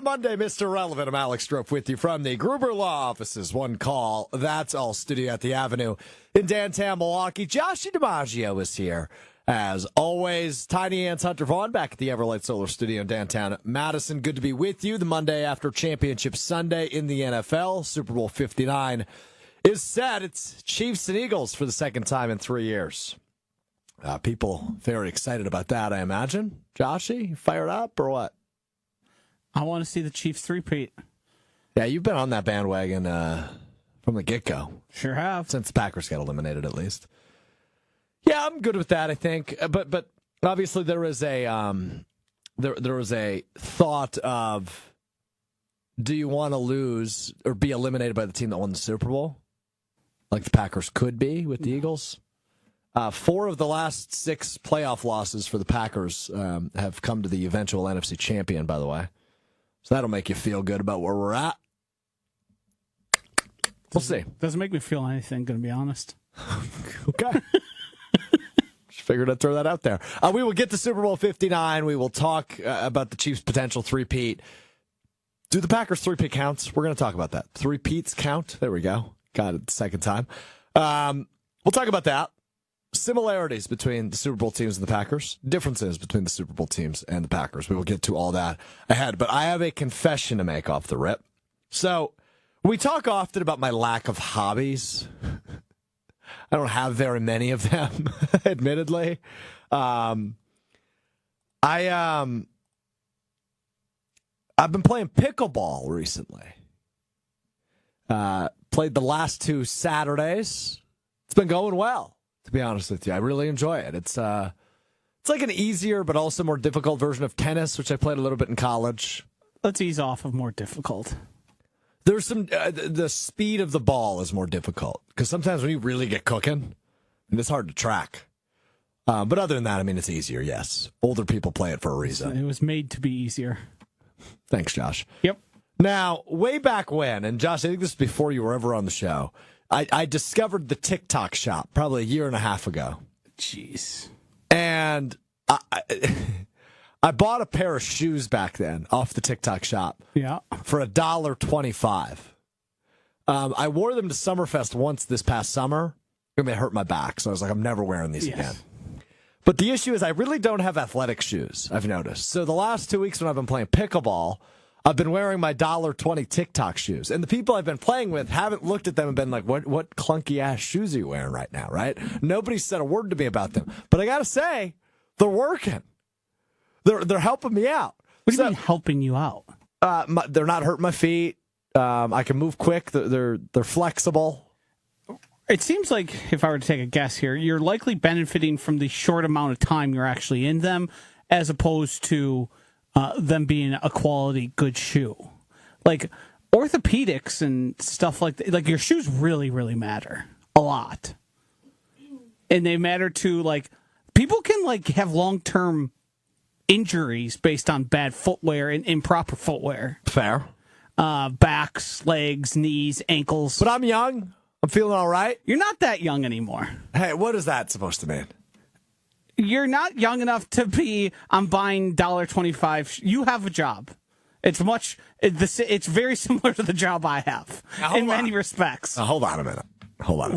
Monday, Mr. Relevant. I'm Alex Strouf with you from the Gruber Law Offices. One call. That's all studio at the Avenue in downtown Milwaukee. Joshy DiMaggio is here. As always, Tiny Hands Hunter Vaugh back at the Everlight Solar Studio in downtown Madison. Good to be with you. The Monday after Championship Sunday in the NFL. Super Bowl 59 is set. It's Chiefs and Eagles for the second time in 3 years. People very excited about that, I imagine. Joshy, fired up or what? I want to see the Chiefs three-peat. Yeah, you've been on that bandwagon from the get-go. Sure have. Since the Packers got eliminated, at least. Yeah, I'm good with that, I think. But obviously there is a there was a thought of, do you want to lose or be eliminated by the team that won the Super Bowl? Like the Packers could be with the Eagles. 4 of the last 6 playoff losses for the Packers have come to the eventual NFC champion, by the way. So that'll make you feel good about where we're at. We'll see. Doesn't make me feel anything, going to be honest. Okay. Just figured I'd throw that out there. We will get to Super Bowl 59. We will talk about the Chiefs' potential three-peat. Do the Packers three-peat counts? We're going to talk about that. Three-peats count. There we go. Got it the second time. We'll talk about that. Similarities between the Super Bowl teams and the Packers. Differences between the Super Bowl teams and the Packers. We will get to all that ahead. But I have a confession to make off the rip. So we talk often about my lack of hobbies. I don't have very many of them, admittedly. I've been playing pickleball recently. Played the last 2 Saturdays. It's been going well, to be honest with you. I really enjoy it. It's like an easier but also more difficult version of tennis, which I played a little bit in college. Let's ease off of more difficult. There's some the speed of the ball is more difficult because sometimes when you really get cooking, it's hard to track. But other than that, I mean, it's easier. Yes, older people play it for a reason. It was made to be easier. Thanks, Josh. Yep. Now, way back when, and Josh, I think this is before you were ever on the show, I discovered the TikTok shop probably a year and a half ago. Jeez. And I bought a pair of shoes back then off the TikTok shop. Yeah. For $1.25. I wore them to Summerfest once this past summer, and they hurt my back. So I was like, I'm never wearing these again. But the issue is I really don't have athletic shoes, I've noticed. So the last 2 weeks when I've been playing pickleball, I've been wearing my $1.20 TikTok shoes. And the people I've been playing with haven't looked at them and been like, what clunky-ass shoes are you wearing right now, right? Nobody's said a word to me about them. But I got to say, they're working. They're helping me out. What do you mean helping you out? They're not hurting my feet. I can move quick. They're flexible. It seems like, if I were to take a guess here, you're likely benefiting from the short amount of time you're actually in them, as opposed to them being a quality good shoe. Like orthopedics and stuff like that, like your shoes really, really matter a lot, and they matter to like people can like have long-term injuries based on bad footwear and improper footwear. Fair. Backs, legs, knees, ankles. But I'm young. I'm feeling all right. You're not that young anymore. Hey, what is that supposed to mean? You're not young enough to be, I'm buying $1.25. You have a job. It's very similar to the job I have in many respects. Hold on a minute.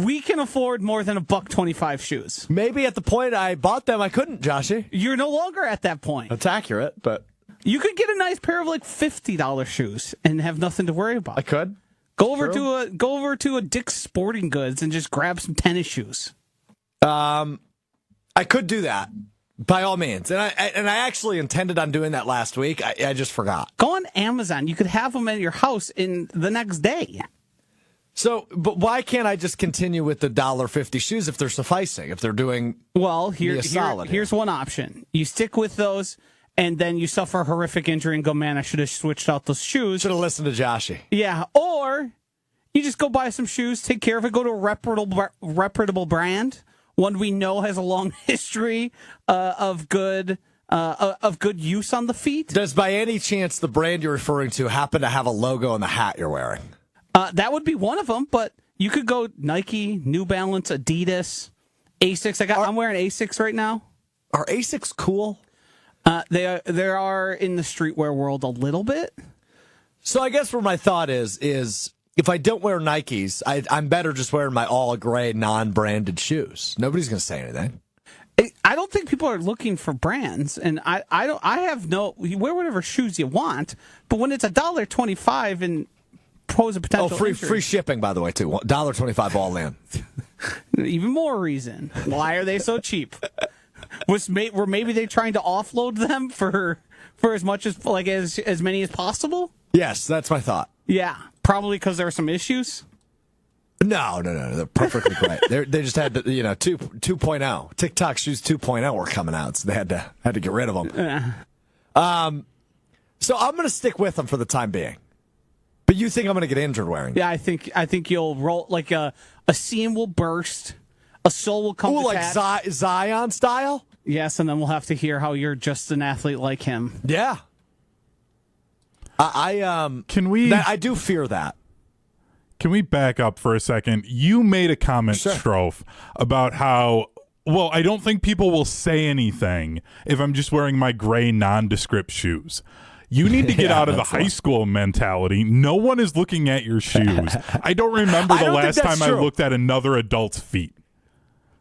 We can afford more than $1.25 shoes. Maybe at the point I bought them, I couldn't, Joshy. You're no longer at that point. That's accurate, but you could get a nice pair of like $50 shoes and have nothing to worry about. I could. Go over to a Dick's Sporting Goods and just grab some tennis shoes. I could do that by all means, and I actually intended on doing that last week. I just forgot. Go on Amazon. You could have them at your house in the next day. So, but why can't I just continue with the $1.50 shoes if they're sufficing? If they're doing here's one option. You stick with those, and then you suffer a horrific injury and go, man, I should have switched out those shoes. Should have listened to Joshy. Yeah, or you just go buy some shoes, take care of it, go to a reputable brand, one we know has a long history of good use on the feet. Does by any chance the brand you're referring to happen to have a logo on the hat you're wearing? That would be one of them, but you could go Nike, New Balance, Adidas, Asics. I'm wearing Asics right now. Are Asics cool? They are in the streetwear world a little bit. So I guess where my thought is if I don't wear Nikes, I'm better just wearing my all gray non-branded shoes. Nobody's going to say anything. I don't think people are looking for brands, and I have no. You wear whatever shoes you want, but when it's $1.25 and pose a potential free shipping, by the way, too. $1.25 all in. Even more reason. Why are they so cheap? Were maybe they trying to offload them for as much as many as possible? Yes, that's my thought. Yeah, probably because there were some issues. No, they're perfectly great. They just had to, 2.0. TikTok shoes 2.0 were coming out, so they had to get rid of them. So I'm going to stick with them for the time being. But you think I'm going to get injured wearing them? Yeah, I think you'll roll like a seam will burst, a sole will come. Ooh, like Zion style. Yes, and then we'll have to hear how you're just an athlete like him. Yeah. I do fear that. Can we back up for a second? You made a comment, Sure. Strouf, about how, well, I don't think people will say anything if I'm just wearing my gray nondescript shoes. You need to get out of the high school mentality. No one is looking at your shoes. I don't remember the last time I looked at another adult's feet.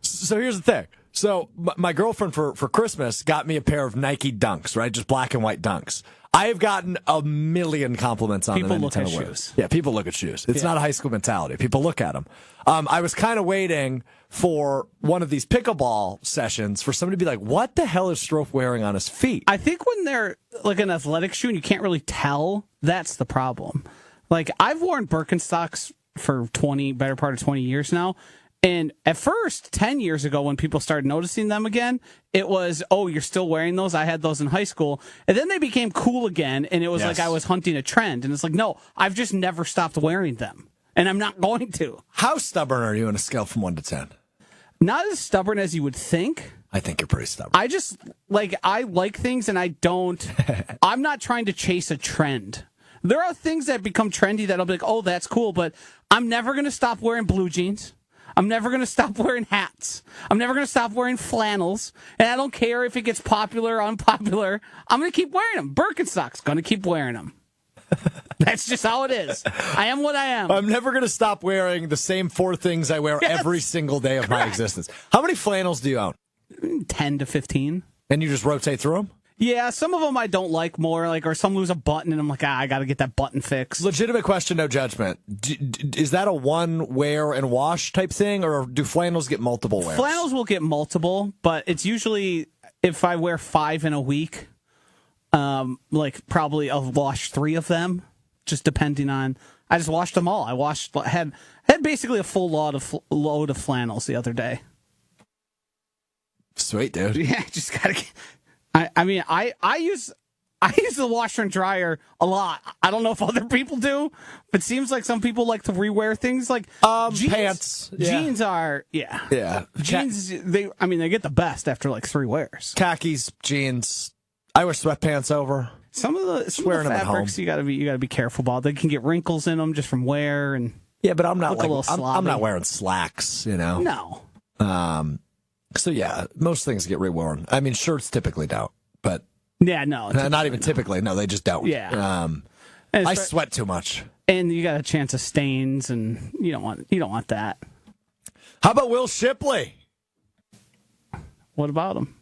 So here's the thing. So my girlfriend for Christmas got me a pair of Nike Dunks, right? Just black and white Dunks. I have gotten a million compliments on people them. Look at shoes. Yeah, people look at shoes. It's not a high school mentality. People look at them. I was kind of waiting for one of these pickleball sessions for somebody to be like, what the hell is Strouf wearing on his feet? I think when they're like an athletic shoe and you can't really tell, that's the problem. Like, I've worn Birkenstocks for better part of 20 years now. And at first, 10 years ago, when people started noticing them again, it was, oh, you're still wearing those? I had those in high school. And then they became cool again, and it was like I was hunting a trend. And it's like, no, I've just never stopped wearing them. And I'm not going to. How stubborn are you on a scale from 1 to 10? Not as stubborn as you would think. I think you're pretty stubborn. I like things, and I'm not trying to chase a trend. There are things that become trendy that I'll be like, oh, that's cool, but I'm never going to stop wearing blue jeans. I'm never going to stop wearing hats. I'm never going to stop wearing flannels. And I don't care if it gets popular or unpopular. I'm going to keep wearing them. Birkenstocks, going to keep wearing them. That's just how it is. I am what I am. I'm never going to stop wearing the same 4 things I wear every single day of my existence. How many flannels do you own? 10 to 15. And you just rotate through them? Yeah, some of them I don't like more, or some lose a button, and I'm like, I got to get that button fixed. Legitimate question, no judgment. Is that a one wear and wash type thing, or do flannels get multiple wears? Flannels will get multiple, but it's usually if I wear 5 in a week, probably I'll wash 3 of them, just depending on. I just washed them all. Had basically a full load of flannels the other day. Sweet, dude. Yeah, just gotta get. I use the washer and dryer a lot. I don't know if other people do, but it seems like some people like to rewear things like jeans. Pants. Jeans are jeans. They get the best after like 3 wears. Khakis, jeans. I wear sweatpants over. Some of the fabrics you gotta be careful about. They can get wrinkles in them just from wear and but I'm not I'm not wearing slacks. No. So yeah, most things get reworn. I mean, shirts typically don't, but not even typically. No, they just don't. Yeah. I sweat too much, and you got a chance of stains, and you don't want that. How about Will Shipley? What about him?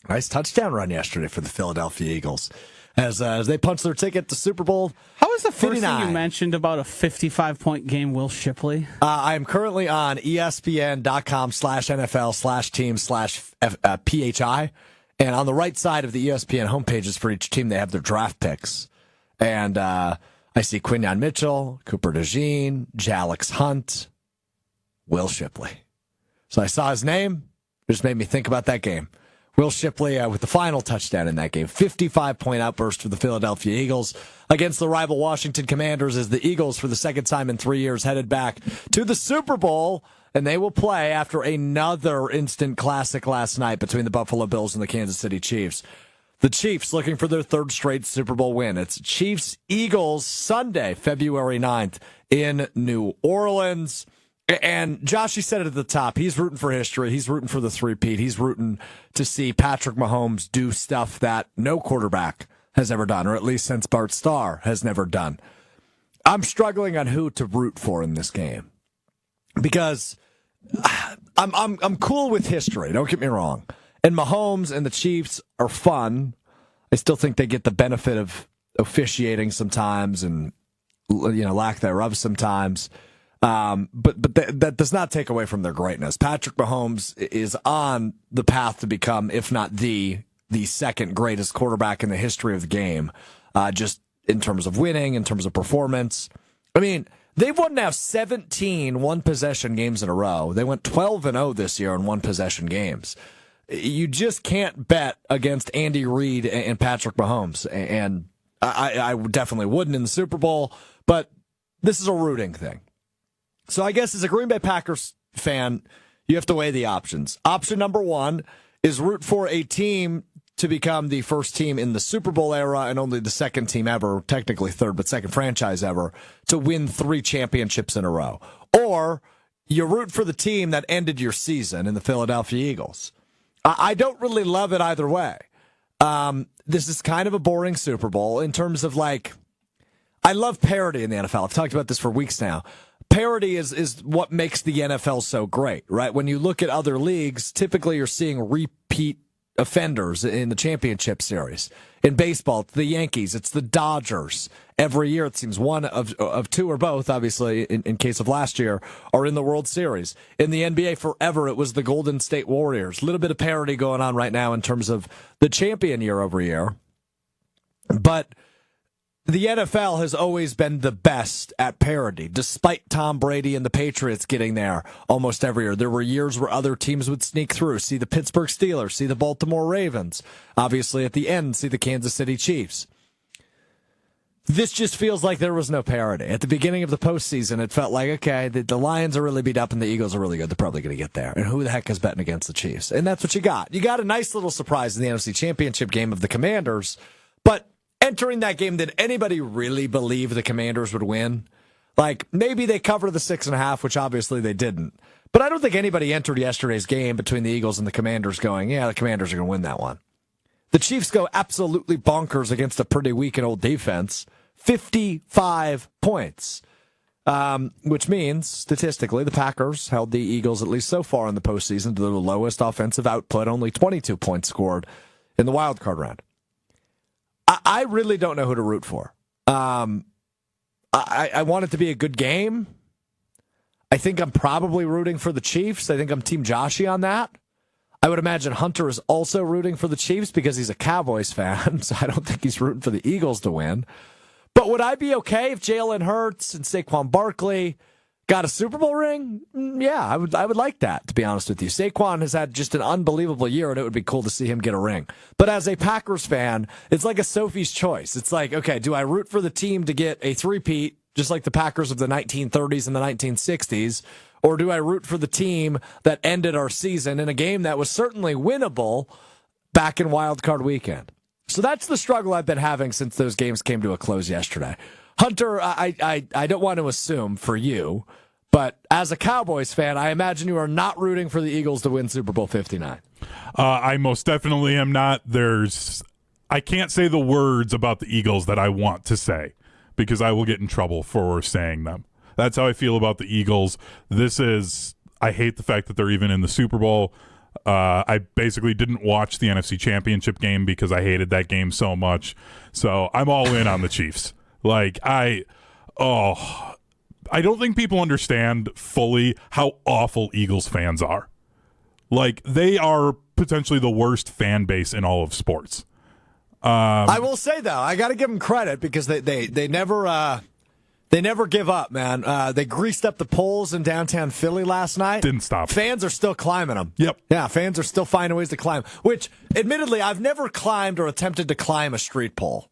Nice touchdown run yesterday for the Philadelphia Eagles as they punched their ticket to Super Bowl. How was the first 59. thing you mentioned about a 55-point game, Will Shipley? I am currently on ESPN.com/NFL/team/PHI. And on the right side of the ESPN homepages for each team, they have their draft picks. And I see Quinyon Mitchell, Cooper DeJean, Jalix Hunt, Will Shipley. So I saw his name. It just made me think about that game. Will Shipley with the final touchdown in that game. 55-point outburst for the Philadelphia Eagles against the rival Washington Commanders as the Eagles, for the second time in 3 years, headed back to the Super Bowl. And they will play after another instant classic last night between the Buffalo Bills and the Kansas City Chiefs. The Chiefs looking for their 3rd straight Super Bowl win. It's Chiefs-Eagles Sunday, February 9th in New Orleans. And Joshy said it at the top. He's rooting for history. He's rooting for the three-peat. He's rooting to see Patrick Mahomes do stuff that no quarterback has ever done, or at least since Bart Starr has never done. I'm struggling on who to root for in this game because I'm cool with history. Don't get me wrong. And Mahomes and the Chiefs are fun. I still think they get the benefit of officiating sometimes and lack thereof sometimes. But that does not take away from their greatness. Patrick Mahomes is on the path to become, if not the second greatest quarterback in the history of the game, just in terms of winning, in terms of performance. I mean, they've won now 17 one-possession games in a row. They went 12-0 this year in one-possession games. You just can't bet against Andy Reid and Patrick Mahomes, and I definitely wouldn't in the Super Bowl, but this is a rooting thing. So I guess as a Green Bay Packers fan, you have to weigh the options. Option number one is root for a team to become the first team in the Super Bowl era and only the second team ever, technically third, but second franchise ever, to win 3 championships in a row. Or you root for the team that ended your season in the Philadelphia Eagles. I don't really love it either way. This is kind of a boring Super Bowl in terms of I love parity in the NFL. I've talked about this for weeks now. Parity is what makes the NFL so great, right? When you look at other leagues, typically you're seeing repeat offenders in the championship series. In baseball, it's the Yankees, it's the Dodgers. Every year, it seems one of two or both, obviously, in case of last year, are in the World Series. In the NBA, forever, it was the Golden State Warriors. A little bit of parity going on right now in terms of the champion year over year. But the NFL has always been the best at parity, despite Tom Brady and the Patriots getting there almost every year. There were years where other teams would sneak through. See the Pittsburgh Steelers, see the Baltimore Ravens. Obviously, at the end, see the Kansas City Chiefs. This just feels like there was no parity. At the beginning of the postseason, it felt like, okay, the Lions are really beat up and the Eagles are really good. They're probably going to get there. And who the heck is betting against the Chiefs? And that's what you got. You got a nice little surprise in the NFC Championship game of the Commanders, but entering that game, did anybody really believe the Commanders would win? Maybe they covered the 6.5, which obviously they didn't. But I don't think anybody entered yesterday's game between the Eagles and the Commanders going, yeah, the Commanders are going to win that one. The Chiefs go absolutely bonkers against a pretty weak and old defense. 55 points, which means, statistically, the Packers held the Eagles, at least so far in the postseason, to the lowest offensive output, only 22 points scored in the wild card round. I really don't know who to root for. I want it to be a good game. I think I'm probably rooting for the Chiefs. I think I'm Team Joshy on that. I would imagine Hunter is also rooting for the Chiefs because he's a Cowboys fan, so I don't think he's rooting for the Eagles to win. But would I be okay if Jalen Hurts and Saquon Barkley got a Super Bowl ring? Yeah, I would like that, to be honest with you. Saquon has had just an unbelievable year, and it would be cool to see him get a ring. But as a Packers fan, it's like a Sophie's Choice. It's like, okay, do I root for the team to get a three-peat, just like the Packers of the 1930s and the 1960s, or do I root for the team that ended our season in a game that was certainly winnable back in Wild Card Weekend? So that's the struggle I've been having since those games came to a close yesterday. Hunter, I don't want to assume for you, but as a Cowboys fan, I imagine you are not rooting for the Eagles to win Super Bowl 59. I most definitely am not. I can't say the words about the Eagles that I want to say because I will get in trouble for saying them. That's how I feel about the Eagles. I hate the fact that they're even in the Super Bowl. I basically didn't watch the NFC Championship game because I hated that game so much. So I'm all in on the Chiefs. I don't think people understand fully how awful Eagles fans are. They are potentially the worst fan base in all of sports. I will say, though, I got to give them credit because they never give up, man. They greased up the poles in downtown Philly last night. Didn't stop. Fans are still climbing them. Yep. Yeah, fans are still finding ways to climb, which, admittedly, I've never climbed or attempted to climb a street pole.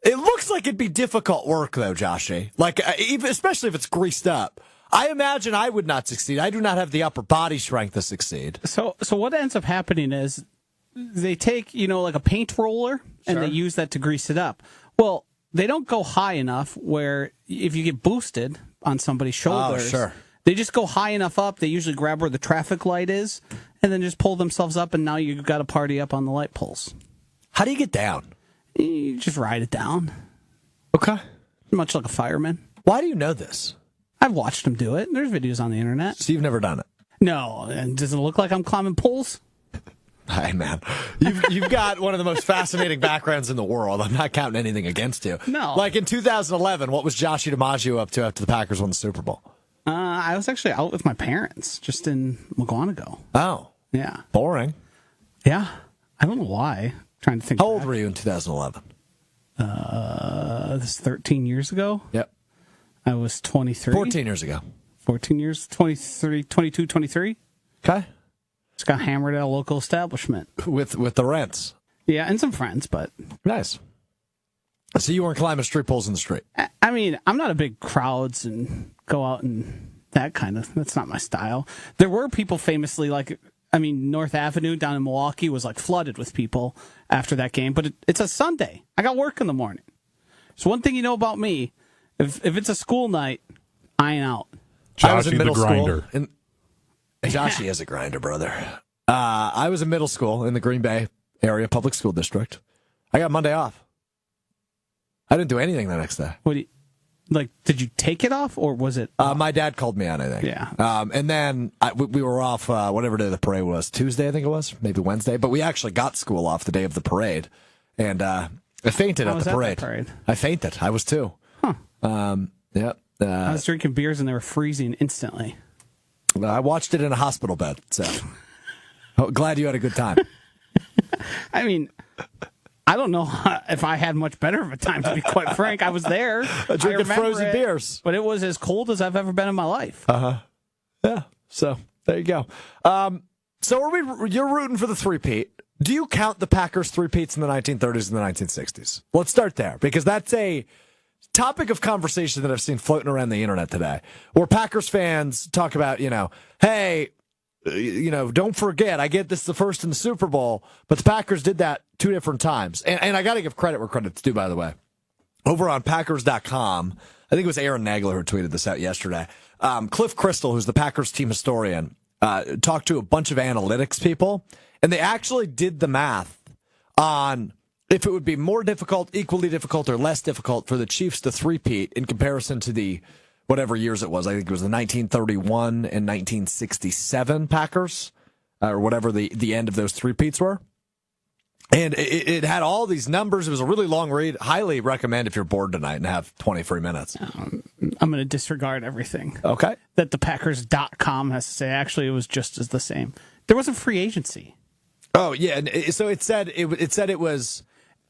It looks like it'd be difficult work, though, Joshy. Especially if it's greased up. I imagine I would not succeed. I do not have the upper body strength to succeed. So what ends up happening is they take, a paint roller and they use that to grease it up. Well, they don't go high enough where if you get boosted on somebody's shoulders, they just go high enough up. They usually grab where the traffic light is and then just pull themselves up, and now you've got to party up on the light poles. How do you get down? You just ride it down. Okay. much like a fireman. Why do you know this? I've watched him do it. There's videos on the internet. So you've never done it? No, and does it look like I'm climbing poles? Hey, man. You've got one of the most fascinating backgrounds in the world. I'm not counting anything against you. No. Like in 2011, what was Joshy DiMaggio up to after the Packers won the Super Bowl? I was actually out with my parents just in McGuanago. Oh. Yeah. Boring. Yeah. I don't know why. Trying to think. How old were you in 2011? This is 13 years ago. Yep. I was 23. 14 years ago. 14 years. 23, 22, 23. Okay. Just got hammered at a local establishment. With the rents. Yeah, and some friends, but... Nice. So you weren't climbing street poles in the street? I mean, I'm not a big crowds and go out and that kind of... That's not my style. There were people famously, like... I mean, North Avenue down in Milwaukee was like flooded with people after that game, but it's a Sunday. I got work in the morning. So one thing you know about me, if it's a school night, I ain't out. I was in Joshy middle the grinder. school. Joshy is a grinder, brother. I was in middle school in the Green Bay area public school district. I got Monday off. I didn't do anything the next day. What do you, like? Did you take it off, or was it? My dad called me on, I think. Yeah. And then we were off whatever day the parade was. Tuesday, I think it was. Maybe Wednesday. But we actually got school off the day of the parade. And I fainted at the parade. I fainted. I was too. Huh. Yep. I was drinking beers and they were freezing instantly. I watched it in a hospital bed. So glad you had a good time. I mean, I don't know if I had much better of a time, to be quite frank. I was there. Drinking frozen beers. But it was as cold as I've ever been in my life. Yeah. So there you go. So you're rooting for the three-peat. Do you count the Packers three-peats in the 1930s and the 1960s? Let's start there, because that's a topic of conversation that I've seen floating around the internet today, where Packers fans talk about, hey, don't forget, I get this is the first in the Super Bowl, but the Packers did that 2 different times. And I got to give credit where credit's due, by the way. Over on Packers.com, I think it was Aaron Nagler who tweeted this out yesterday. Cliff Crystal, who's the Packers team historian, talked to a bunch of analytics people, and they actually did the math on if it would be more difficult, equally difficult, or less difficult for the Chiefs to three-peat in comparison to the whatever years it was. I think it was the 1931 and 1967 Packers, or whatever the end of those three-peats were. And it had all these numbers. It was a really long read. Highly recommend if you're bored tonight and have 20 free minutes. I'm going to disregard everything. Okay. That the Packers.com has to say. Actually, it was just as the same. There was a free agency. Oh, yeah. So it said it was...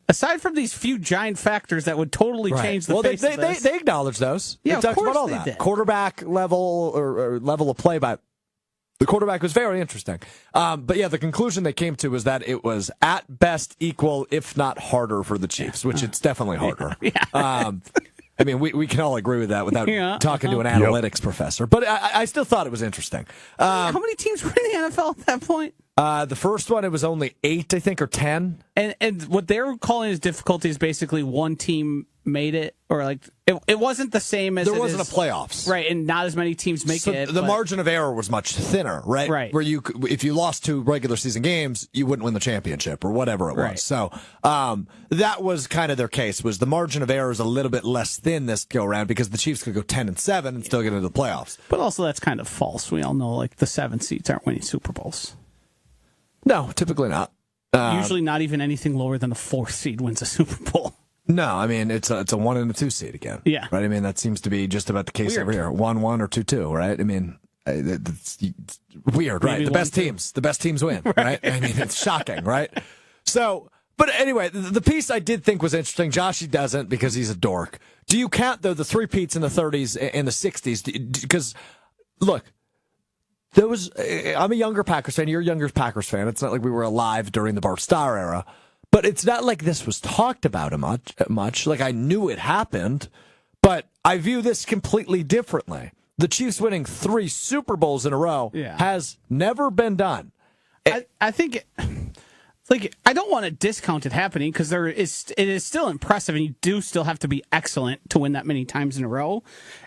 Aside from these few giant factors that would totally change the face of this. They acknowledge those. Yeah, they of talked about course all they that. did. Quarterback level or level of play by the quarterback was very interesting. But yeah, the conclusion they came to was that it was at best equal, if not harder, for the Chiefs, which it's definitely harder. Yeah. I mean, we can all agree with that without talking to an analytics professor. But I still thought it was interesting. How many teams were in the NFL at that point? The first one, it was only 8, I think, or 10. And what they're calling as difficulty is basically one team made it, or like it wasn't the same as there wasn't a playoffs, right? And not as many teams make it. The margin of error was much thinner, right? Right. Where if you lost 2 regular season games, you wouldn't win the championship or whatever it was. Right. So that was kind of their case. Was the margin of error is a little bit less thin this go around because the Chiefs could go 10-7 and still get into the playoffs. But also that's kind of false. We all know like the 7 seeds aren't winning Super Bowls. No, typically not. Usually not even anything lower than a 4th seed wins a Super Bowl. No, I mean, it's a 1 and a 2 seed again. Yeah. Right? I mean, that seems to be just about the case Weird. every year. 1-1 or 2-2, right? I mean, it's weird, right? Maybe The best teams win, right? I mean, it's shocking, right? So, but anyway, the piece I did think was interesting. Joshy doesn't because he's a dork. Do you count, though, the three-peats in the 30s and the 60s? Because, look, I'm a younger Packers fan. You're a younger Packers fan. It's not like we were alive during the Bart Starr era. But it's not like this was talked about much. Like, I knew it happened, but I view this completely differently. The Chiefs winning 3 Super Bowls in a row has never been done. I think, like, I don't want to discount it happening because it is still impressive, and you do still have to be excellent to win that many times in a row.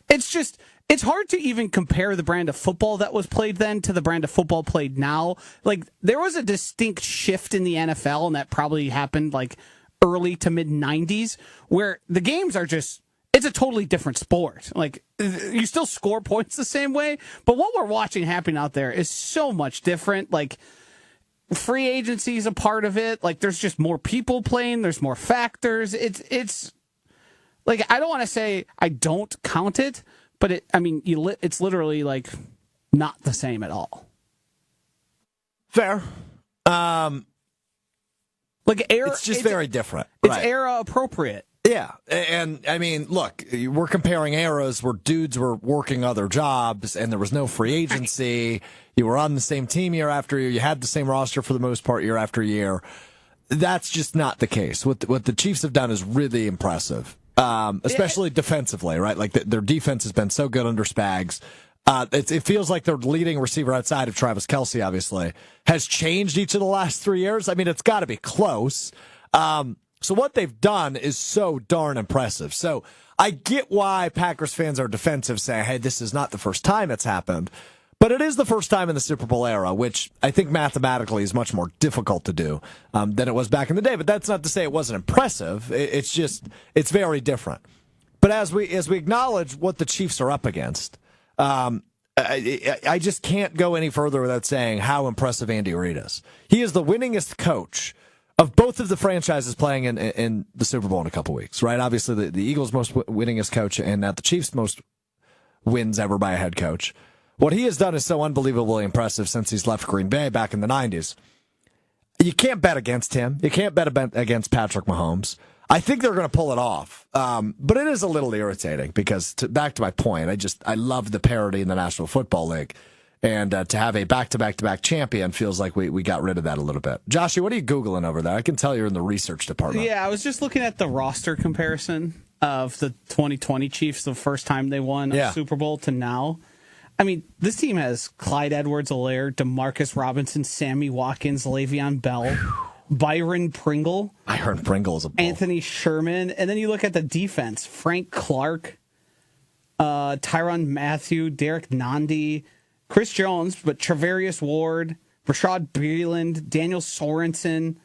It's just... It's hard to even compare the brand of football that was played then to the brand of football played now. Like, there was a distinct shift in the NFL, and that probably happened, like, early to mid-'90s, where the games are just it's a totally different sport. Like, you still score points the same way, but what we're watching happen out there is so much different. Like, free agency is a part of it. Like, there's just more people playing. There's more factors. It's like, I don't want to say I don't count it, but it's literally like not the same at all. Fair. It's just very different. It's era appropriate. Yeah. And I mean, look, we're comparing eras where dudes were working other jobs and there was no free agency. You were on the same team year after year. You had the same roster for the most part year after year. That's just not the case. What the Chiefs have done is really impressive, especially defensively, right? Like their defense has been so good under Spags. It feels like their leading receiver outside of Travis Kelce, obviously, has changed each of the last 3 years. I mean, it's got to be close. So what they've done is so darn impressive. So I get why Packers fans are defensive, saying, hey, this is not the first time it's happened. But it is the first time in the Super Bowl era, which I think mathematically is much more difficult to do than it was back in the day. But that's not to say it wasn't impressive. It's very different. But as we acknowledge what the Chiefs are up against, I just can't go any further without saying how impressive Andy Reid is. He is the winningest coach of both of the franchises playing in the Super Bowl in a couple weeks, right? Obviously, the Eagles' most winningest coach and not the Chiefs' most wins ever by a head coach. What he has done is so unbelievably impressive since he's left Green Bay back in the 90s. You can't bet against him. You can't bet against Patrick Mahomes. I think they're going to pull it off. But it is a little irritating because, back to my point, I love the parity in the National Football League. And to have a back-to-back-to-back champion feels like we got rid of that a little bit. Joshy, what are you Googling over there? I can tell you're in the research department. Yeah, I was just looking at the roster comparison of the 2020 Chiefs, the first time they won a Super Bowl to now. I mean, this team has Clyde Edwards-Helaire, Demarcus Robinson, Sammy Watkins, Le'Veon Bell, Byron Pringle. I heard Pringle is a bull. Anthony Sherman. And then you look at the defense, Frank Clark, Tyrann Mathieu, Derek Nandi, Chris Jones, but Travarius Ward, Rashad Breeland, Daniel Sorensen,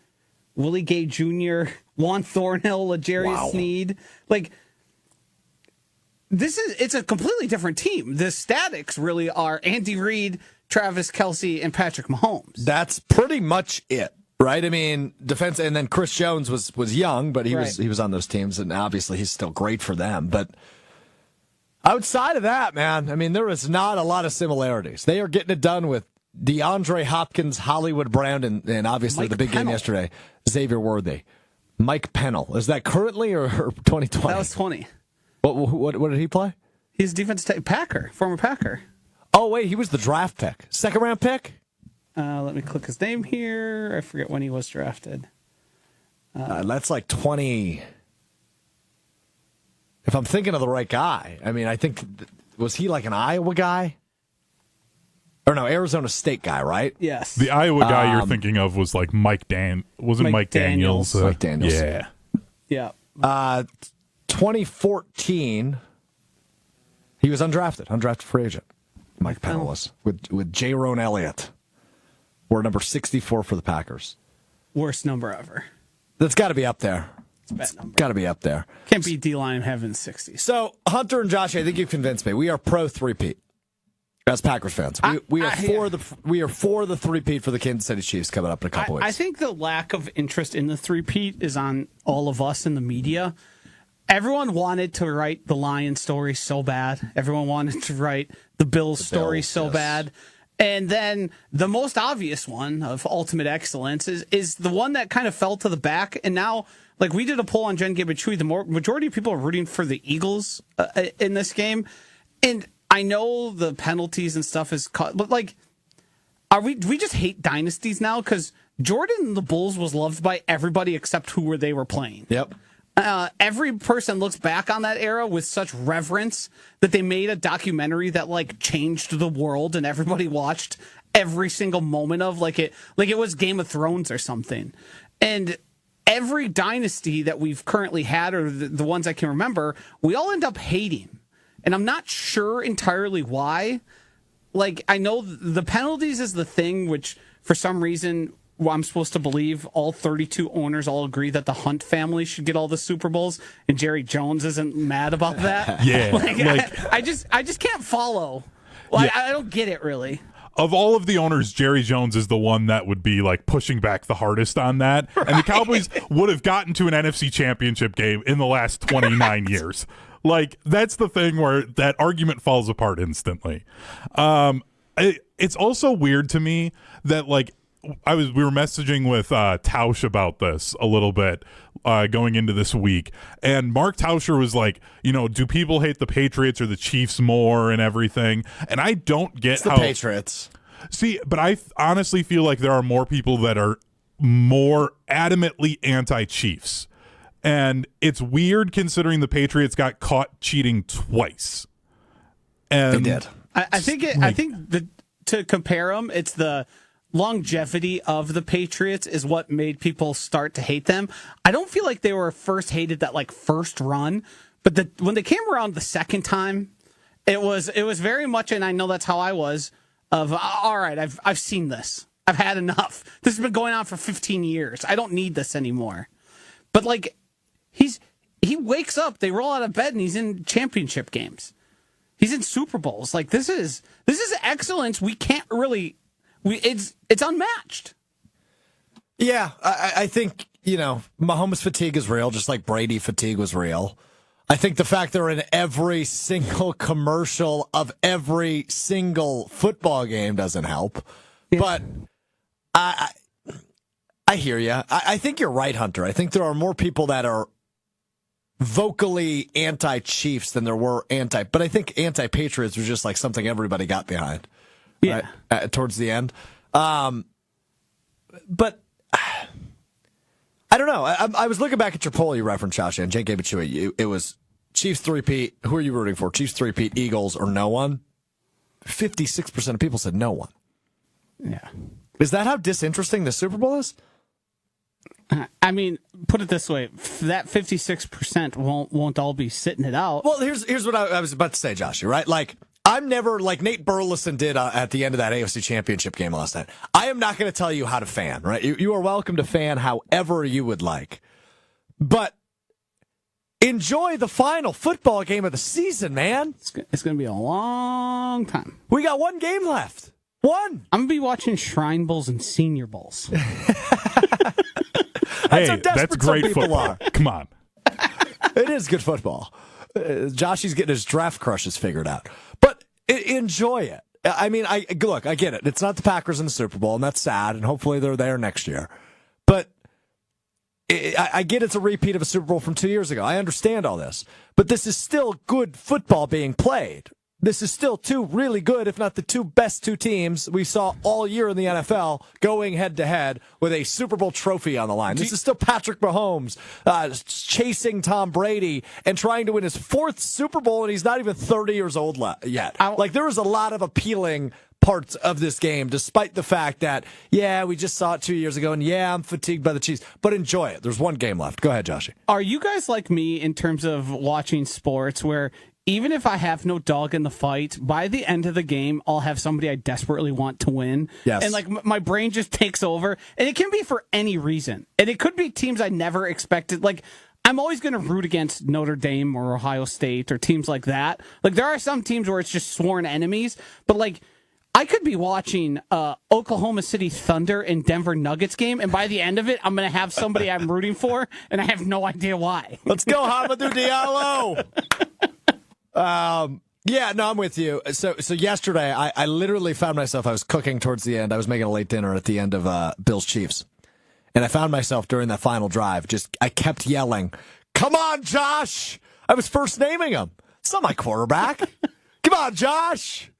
Willie Gay Jr., Juan Thornhill, L'Jarius Sneed. Like, it's a completely different team. The statics really are Andy Reid, Travis Kelce, and Patrick Mahomes. That's pretty much it, right? I mean, defense, and then Chris Jones was young, but he was on those teams, and obviously he's still great for them. But outside of that, man, I mean, there is not a lot of similarities. They are getting it done with DeAndre Hopkins, Hollywood Brown, and obviously Mike the big Pennell. game yesterday, Xavier Worthy. Mike Pennell. Is that currently or 2020? That was 20. What did he play? He's defensive Packer, former Packer. Oh, wait, he was the draft pick. Second round pick? Let me click his name here. I forget when he was drafted. That's like 20. If I'm thinking of the right guy, I mean, I think, was he like an Iowa guy? Or no, Arizona State guy, right? Yes. The Iowa guy you're thinking of was like Mike Daniels. Mike Daniels. Yeah. Yeah. 2014, he was undrafted free agent. Mike Pennell was with J-Ron Elliott. We're number 64 for the Packers. Worst number ever. That's got to be up there. It's a bad number. Got to be up there. Can't be D-line having 60s. So, Hunter and Josh, I think you've convinced me. We are pro three-peat as Packers fans. We are for the three-peat for the Kansas City Chiefs coming up in a couple weeks. I think the lack of interest in the three-peat is on all of us in the media. Everyone wanted to write the Lions story so bad. Everyone wanted to write the Bills story so bad. And then the most obvious one of ultimate excellence is the one that kind of fell to the back. And now, like, we did a poll on Jen Gibichui. The majority of people are rooting for the Eagles in this game. And I know the penalties and stuff is caught, but like, do we just hate dynasties now? Because Jordan and the Bulls was loved by everybody except who they were playing. Yep. Every person looks back on that era with such reverence that they made a documentary that like changed the world and everybody watched every single moment of like it was Game of Thrones or something. And every dynasty that we've currently had, or the ones I can remember, we all end up hating. And I'm not sure entirely why. Like, I know the penalties is the thing which for some reason I'm supposed to believe all 32 owners all agree that the Hunt family should get all the Super Bowls, and Jerry Jones isn't mad about that. Yeah, I just can't follow. Like, I don't get it really. Of all of the owners, Jerry Jones is the one that would be like pushing back the hardest on that. Right. And the Cowboys would have gotten to an NFC championship game in the last 29 years. Like, that's the thing where that argument falls apart instantly. It's also weird to me that, like, we were messaging with Tausch about this a little bit going into this week, and Mark Tauscher was like, do people hate the Patriots or the Chiefs more and everything? And I don't get the Patriots. See, but I honestly feel like there are more people that are more adamantly anti-Chiefs, and it's weird considering the Patriots got caught cheating twice. And they did. I think to compare them, it's the longevity of the Patriots is what made people start to hate them. I don't feel like they were first hated that like first run, but when they came around the second time, it was very much, and I know that's how I was, of all right, I've seen this. I've had enough. This has been going on for 15 years. I don't need this anymore. But like he wakes up, they roll out of bed, and he's in championship games. He's in Super Bowls. Like this is excellence. We can't really. It's unmatched. Yeah, I think, Mahomes fatigue is real, just like Brady fatigue was real. I think the fact they're in every single commercial of every single football game doesn't help. Yeah. But I hear you. I think you're right, Hunter. I think there are more people that are vocally anti-Chiefs than there were but I think anti-Patriots was just like something everybody got behind. Yeah. Right, towards the end. But I don't know. I was looking back at your poll you referenced, Josh, and Jake gave it to you. It was Chiefs three-peat. Who are you rooting for? Chiefs three-peat, Eagles, or no one? 56% of people said no one. Yeah. Is that how disinteresting the Super Bowl is? I mean, put it this way: that 56% won't all be sitting it out. Well, here's what I was about to say, Josh. Right? Like, I'm never, like Nate Burleson did at the end of that AFC Championship game last night. I am not going to tell you how to fan, right? You are welcome to fan however you would like. But enjoy the final football game of the season, man. It's going to be a long time. We got one game left. One. I'm going to be watching Shrine Bowls and Senior Bowls. That's great football. Come on. It is good football. Joshy's getting his draft crushes figured out. But enjoy it. I mean, I get it. It's not the Packers in the Super Bowl, and that's sad, and hopefully they're there next year. But I get it's a repeat of a Super Bowl from 2 years ago. I understand all this. But this is still good football being played. This is still two really good, if not the best two teams we saw all year in the NFL going head-to-head with a Super Bowl trophy on the line. This is still Patrick Mahomes chasing Tom Brady and trying to win his fourth Super Bowl, and he's not even 30 years old yet. There is a lot of appealing parts of this game, despite the fact that, we just saw it 2 years ago, and I'm fatigued by the Chiefs. But enjoy it. There's one game left. Go ahead, Joshy. Are you guys like me in terms of watching sports where even if I have no dog in the fight, by the end of the game, I'll have somebody I desperately want to win. Yes. And like my brain just takes over. And it can be for any reason. And it could be teams I never expected. Like, I'm always going to root against Notre Dame or Ohio State or teams like that. Like, there are some teams where it's just sworn enemies. But like, I could be watching Oklahoma City Thunder and Denver Nuggets game, and by the end of it, I'm going to have somebody I'm rooting for, and I have no idea why. Let's go, Hamidou Diallo! I'm with you. So yesterday, I literally found myself, I was cooking towards the end. I was making a late dinner at the end of Bills Chiefs. And I found myself during that final drive, I kept yelling, "Come on, Josh!" I was first naming him. It's not my quarterback. Come on, Josh!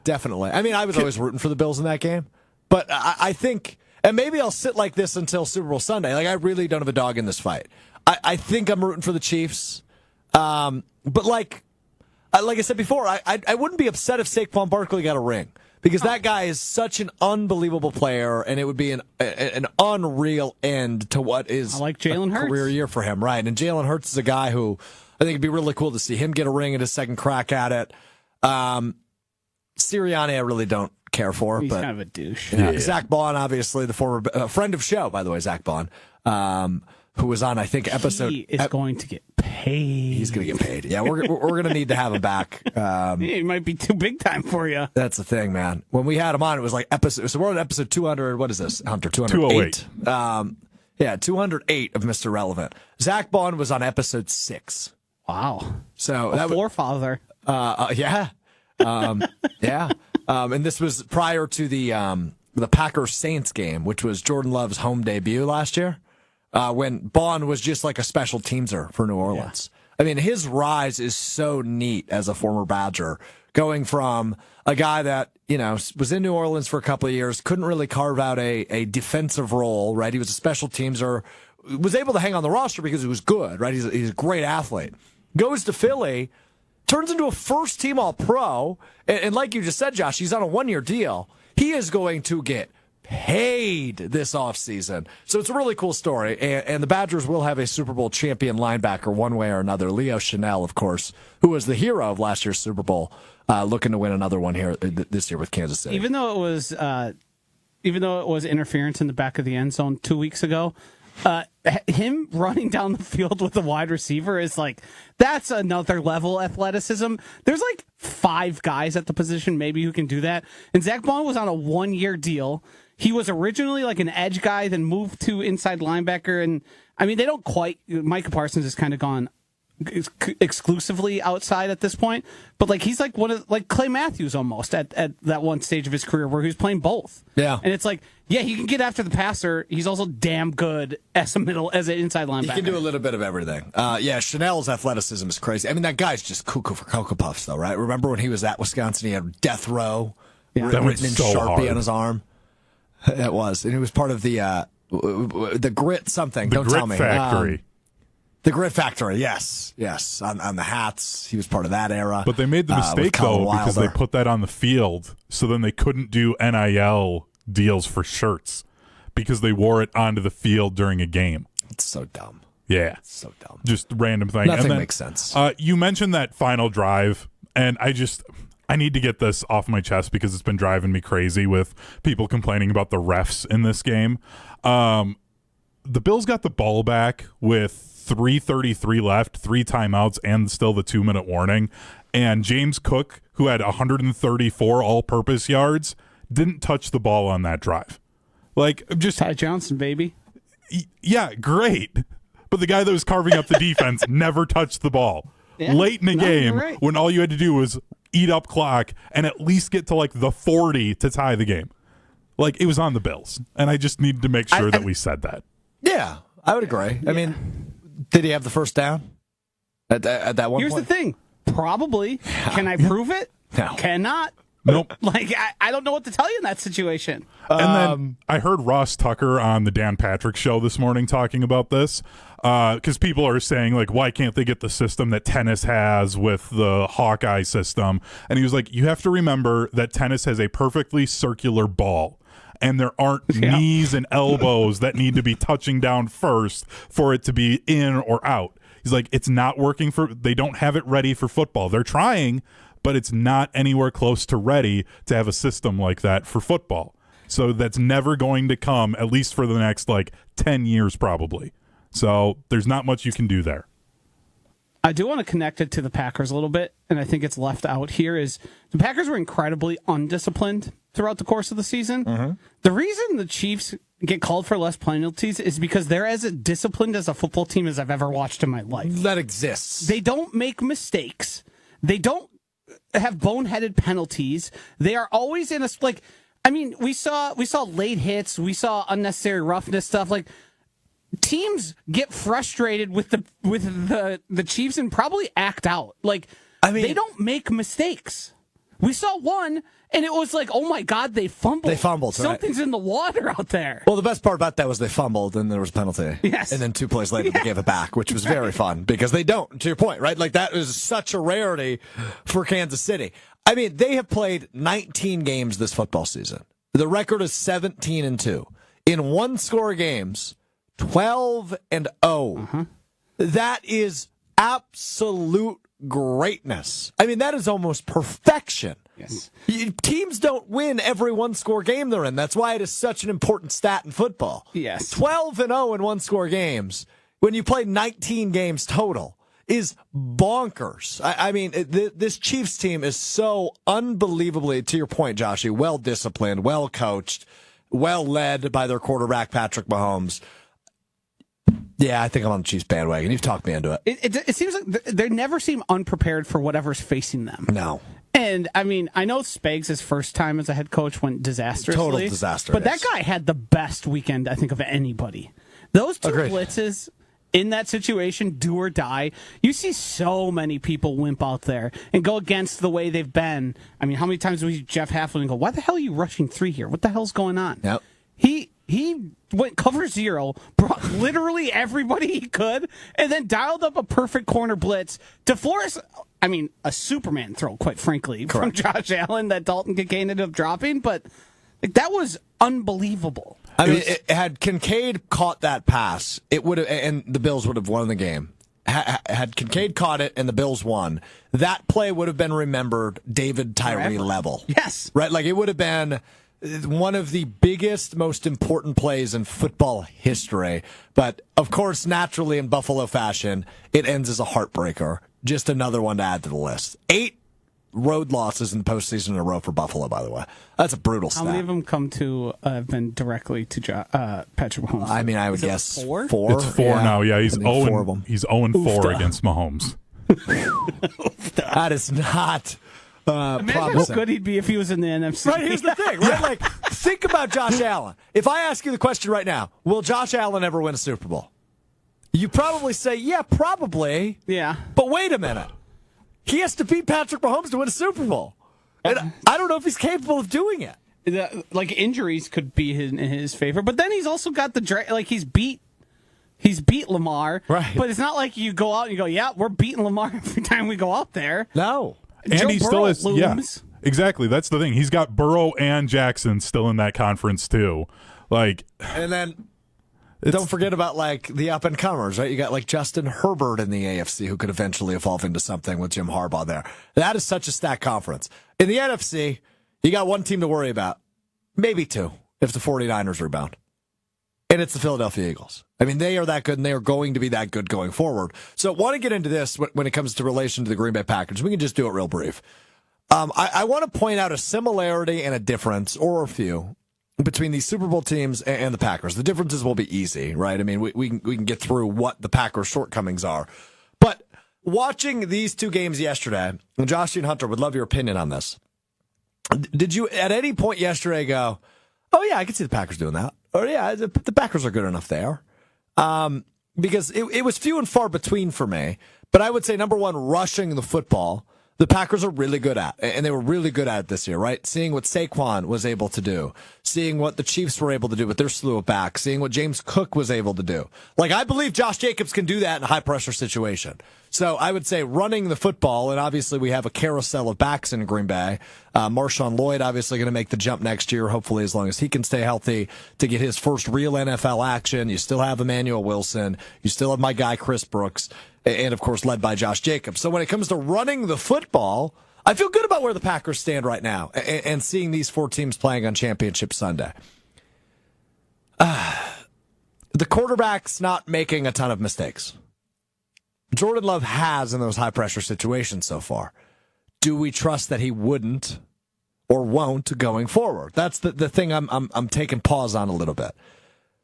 Definitely. I mean, I was always rooting for the Bills in that game. But I think, and maybe I'll sit like this until Super Bowl Sunday. Like, I really don't have a dog in this fight. I think I'm rooting for the Chiefs. But like I said before, I wouldn't be upset if Saquon Barkley got a ring, because that guy is such an unbelievable player, and it would be an unreal end to what is like Jalen Hurts. Career year for him, right? And Jalen Hurts is a guy who I think it'd be really cool to see him get a ring at his second crack at it. Sirianni, I really don't care for. He's but kind of a douche. yeah. Zach Bond, obviously the former friend of show, by the way, Zach Bond, who was on, I think, episode. He is going to get paid. He's going to get paid. Yeah, we're going to need to have him back. He might be too big time for you. That's the thing, man. When we had him on, it was like episode. So we're on episode 200. What is this, Hunter? 208. 208 of Mr. Relevant. Zach Bond was on episode 6. Wow. So A that forefather. yeah. Yeah. And this was prior to the Packers Saints game, which was Jordan Love's home debut last year, when Bond was just like a special teamser for New Orleans. Yeah. I mean, his rise is so neat as a former Badger, going from a guy that, was in New Orleans for a couple of years, couldn't really carve out a defensive role, right? He was a special teamser, was able to hang on the roster because he was good, right? He's a great athlete. Goes to Philly, turns into a first-team All-Pro, and like you just said, Josh, he's on a one-year deal. He is going to get paid this offseason. So it's a really cool story, and the Badgers will have a Super Bowl champion linebacker one way or another. Leo Chanel, of course, who was the hero of last year's Super Bowl, looking to win another one here this year with Kansas City. Even though it was interference in the back of the end zone 2 weeks ago, him running down the field with a wide receiver is like, that's another level athleticism. There's like 5 guys at the position maybe who can do that. And Zach Bond was on a 1-year deal. He was originally like an edge guy, then moved to inside linebacker. And I mean, they don't quite, Micah Parsons has kind of gone exclusively outside at this point, but like he's like one of like Clay Matthews almost at that one stage of his career where he was playing both. Yeah, and it's like, yeah, he can get after the passer. He's also damn good as an inside linebacker. He can do a little bit of everything. Yeah, Chanel's athleticism is crazy. I mean, that guy's just cuckoo for Cocoa Puffs, though, right? Remember when he was at Wisconsin? He had death row written in so Sharpie hard on his arm. It was, and it was part of the grit something. The Don't Grit tell me. Factory. The Grit Factory, yes. On the hats, he was part of that era. But they made the mistake, though, because they put that on the field, so then they couldn't do NIL deals for shirts because they wore it onto the field during a game. It's so dumb. Yeah. It's so dumb. Just random thing. Nothing makes sense. You mentioned that final drive, and I need to get this off my chest because it's been driving me crazy with people complaining about the refs in this game. The Bills got the ball back with 3:33 left, 3 timeouts, and still the 2-minute warning. And James Cook, who had 134 all-purpose yards, didn't touch the ball on that drive. Like, just Ty Johnson, baby. Yeah, great. But the guy that was carving up the defense never touched the ball. Yeah, late in the game, right. when all you had to do was eat up clock and at least get to like the 40 to tie the game. Like, it was on the Bills. And I just need to make sure that we said that. Yeah, I would agree. I mean, did he have the first down at that one Here's point? the thing. Probably. Can I prove it? No. Cannot. Nope. Like, I don't know what to tell you in that situation. And then I heard Ross Tucker on the Dan Patrick show this morning talking about this because people are saying, like, why can't they get the system that tennis has with the Hawkeye system? And he was like, you have to remember that tennis has a perfectly circular ball. And there aren't knees and elbows that need to be touching down first for it to be in or out. He's like, it's not working they don't have it ready for football. They're trying, but it's not anywhere close to ready to have a system like that for football. So that's never going to come, at least for the next, 10 years probably. So there's not much you can do there. I do want to connect it to the Packers a little bit, and I think it's left out here, is the Packers were incredibly undisciplined throughout the course of the season. Mm-hmm. The reason the Chiefs get called for less penalties is because they're as disciplined as a football team as I've ever watched in my life. That exists. They don't make mistakes. They don't have boneheaded penalties. They are always in we saw late hits, we saw unnecessary roughness stuff. Teams get frustrated with the Chiefs and probably act out. They don't make mistakes. We saw one, and it was like, oh my God, they fumbled. They fumbled. Something's in the water out there. Well, the best part about that was they fumbled, and there was a penalty. Yes. And then 2 plays later, they gave it back, which was very fun because they don't, to your point, right? That is such a rarity for Kansas City. I mean, they have played 19 games this football season. The record is 17-2. In one-score games, 12-0. Mm-hmm. That is absolute greatness. I mean, that is almost perfection Yes. Teams don't win every one-score game they're in. That's why it is such an important stat in football. Yes. 12-0 in one-score games when you play 19 games total is bonkers. I mean, this Chiefs team is so unbelievably, to your point, Joshy, well-disciplined, well-coached, well-led by their quarterback, Patrick Mahomes. Yeah, I think I'm on the Chiefs bandwagon. You've talked me into it. It seems like they never seem unprepared for whatever's facing them. No. And, I mean, I know Spags' first time as a head coach went disastrously. Total disaster. But that guy had the best weekend, I think, of anybody. Those two blitzes in that situation, do or die. You see so many people limp out there and go against the way they've been. I mean, how many times do we see Jeff Halfley and go, why the hell are you rushing 3 here? What the hell's going on? Yep. He went cover 0, brought literally everybody he could, and then dialed up a perfect corner blitz to force, I mean, a Superman throw, quite frankly, from Josh Allen that Dalton Kincaid ended up dropping, but that was unbelievable. I mean, had Kincaid caught that pass, it would have, and the Bills would have won the game. Had Kincaid caught it and the Bills won, that play would have been remembered David Tyree level. Yes. Right? Like, it would have been one of the biggest, most important plays in football history. But, of course, naturally in Buffalo fashion, it ends as a heartbreaker. Just another one to add to the list. 8 road losses in the postseason in a row for Buffalo, by the way. That's a brutal stat. How many of them come to have been directly to Patrick Mahomes? I mean, I would guess 4? It's 4 now, yeah. He's 0-4 against Mahomes. That is not... Imagine how good he'd be if he was in the NFC. Right, here's the thing, right? Like, think about Josh Allen. If I ask you the question right now, will Josh Allen ever win a Super Bowl? You probably say, yeah, probably. Yeah. But wait a minute. He has to beat Patrick Mahomes to win a Super Bowl. And I don't know if he's capable of doing it. Like, injuries could be in his favor, but then he's also got he's beat Lamar. Right. But it's not like you go out and you go, yeah, we're beating Lamar every time we go out there. No. And Joe he Burrow still is, looms. yeah, exactly. That's the thing. He's got Burrow and Jackson still in that conference too. Like, and then don't forget about like the up and comers, right? You got like Justin Herbert in the AFC who could eventually evolve into something with Jim Harbaugh there. That is such a stacked conference. In the NFC, you got one team to worry about, maybe 2, if the 49ers rebound. And it's the Philadelphia Eagles. I mean, they are that good, and they are going to be that good going forward. So I want to get into this when it comes to relation to the Green Bay Packers. We can just do it real brief. I want to point out a similarity and a difference, or a few, between these Super Bowl teams and the Packers. The differences will be easy, right? I mean, we can get through what the Packers' shortcomings are. But watching these 2 games yesterday, and Josh and Hunter would love your opinion on this. Did you at any point yesterday go, oh, yeah, I can see the Packers doing that? Or, yeah, the Packers are good enough there. Because it was few and far between for me. But I would say, number one, rushing the football, the Packers are really good at. And they were really good at it this year, right? Seeing what Saquon was able to do. Seeing what the Chiefs were able to do with their slew of backs. Seeing what James Cook was able to do. Like, I believe Josh Jacobs can do that in a high-pressure situation. So I would say running the football, and obviously we have a carousel of backs in Green Bay. Marshawn Lloyd obviously going to make the jump next year, hopefully as long as he can stay healthy to get his first real NFL action. You still have Emmanuel Wilson. You still have my guy Chris Brooks. And, of course, led by Josh Jacobs. So when it comes to running the football, I feel good about where the Packers stand right now and seeing these 4 teams playing on Championship Sunday. The quarterback's not making a ton of mistakes. Jordan Love has in those high-pressure situations so far. Do we trust that he wouldn't or won't going forward? That's the thing I'm taking pause on a little bit.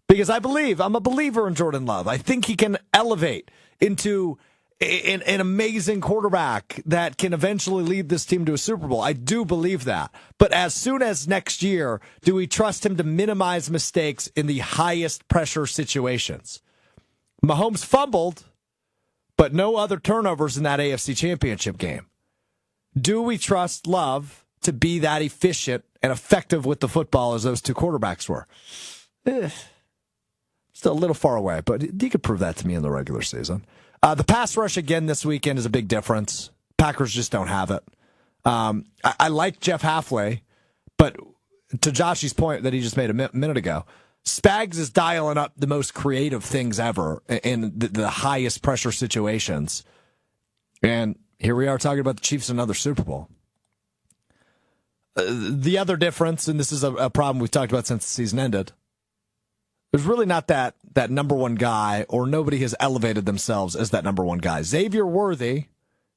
Because I'm a believer in Jordan Love. I think he can elevate into an amazing quarterback that can eventually lead this team to a Super Bowl. I do believe that. But as soon as next year, do we trust him to minimize mistakes in the highest pressure situations? Mahomes fumbled, but no other turnovers in that AFC Championship game. Do we trust Love to be that efficient and effective with the football as those 2 quarterbacks were? Still a little far away, but you could prove that to me in the regular season. The pass rush again this weekend is a big difference. Packers just don't have it. I like Jeff Halfway, but to Joshy's point that he just made a minute ago, Spags is dialing up the most creative things ever in the highest pressure situations. And here we are talking about the Chiefs in another Super Bowl. the other difference, and this is a problem we've talked about since the season ended, there's really not that number one guy, or nobody has elevated themselves as that number one guy. Xavier Worthy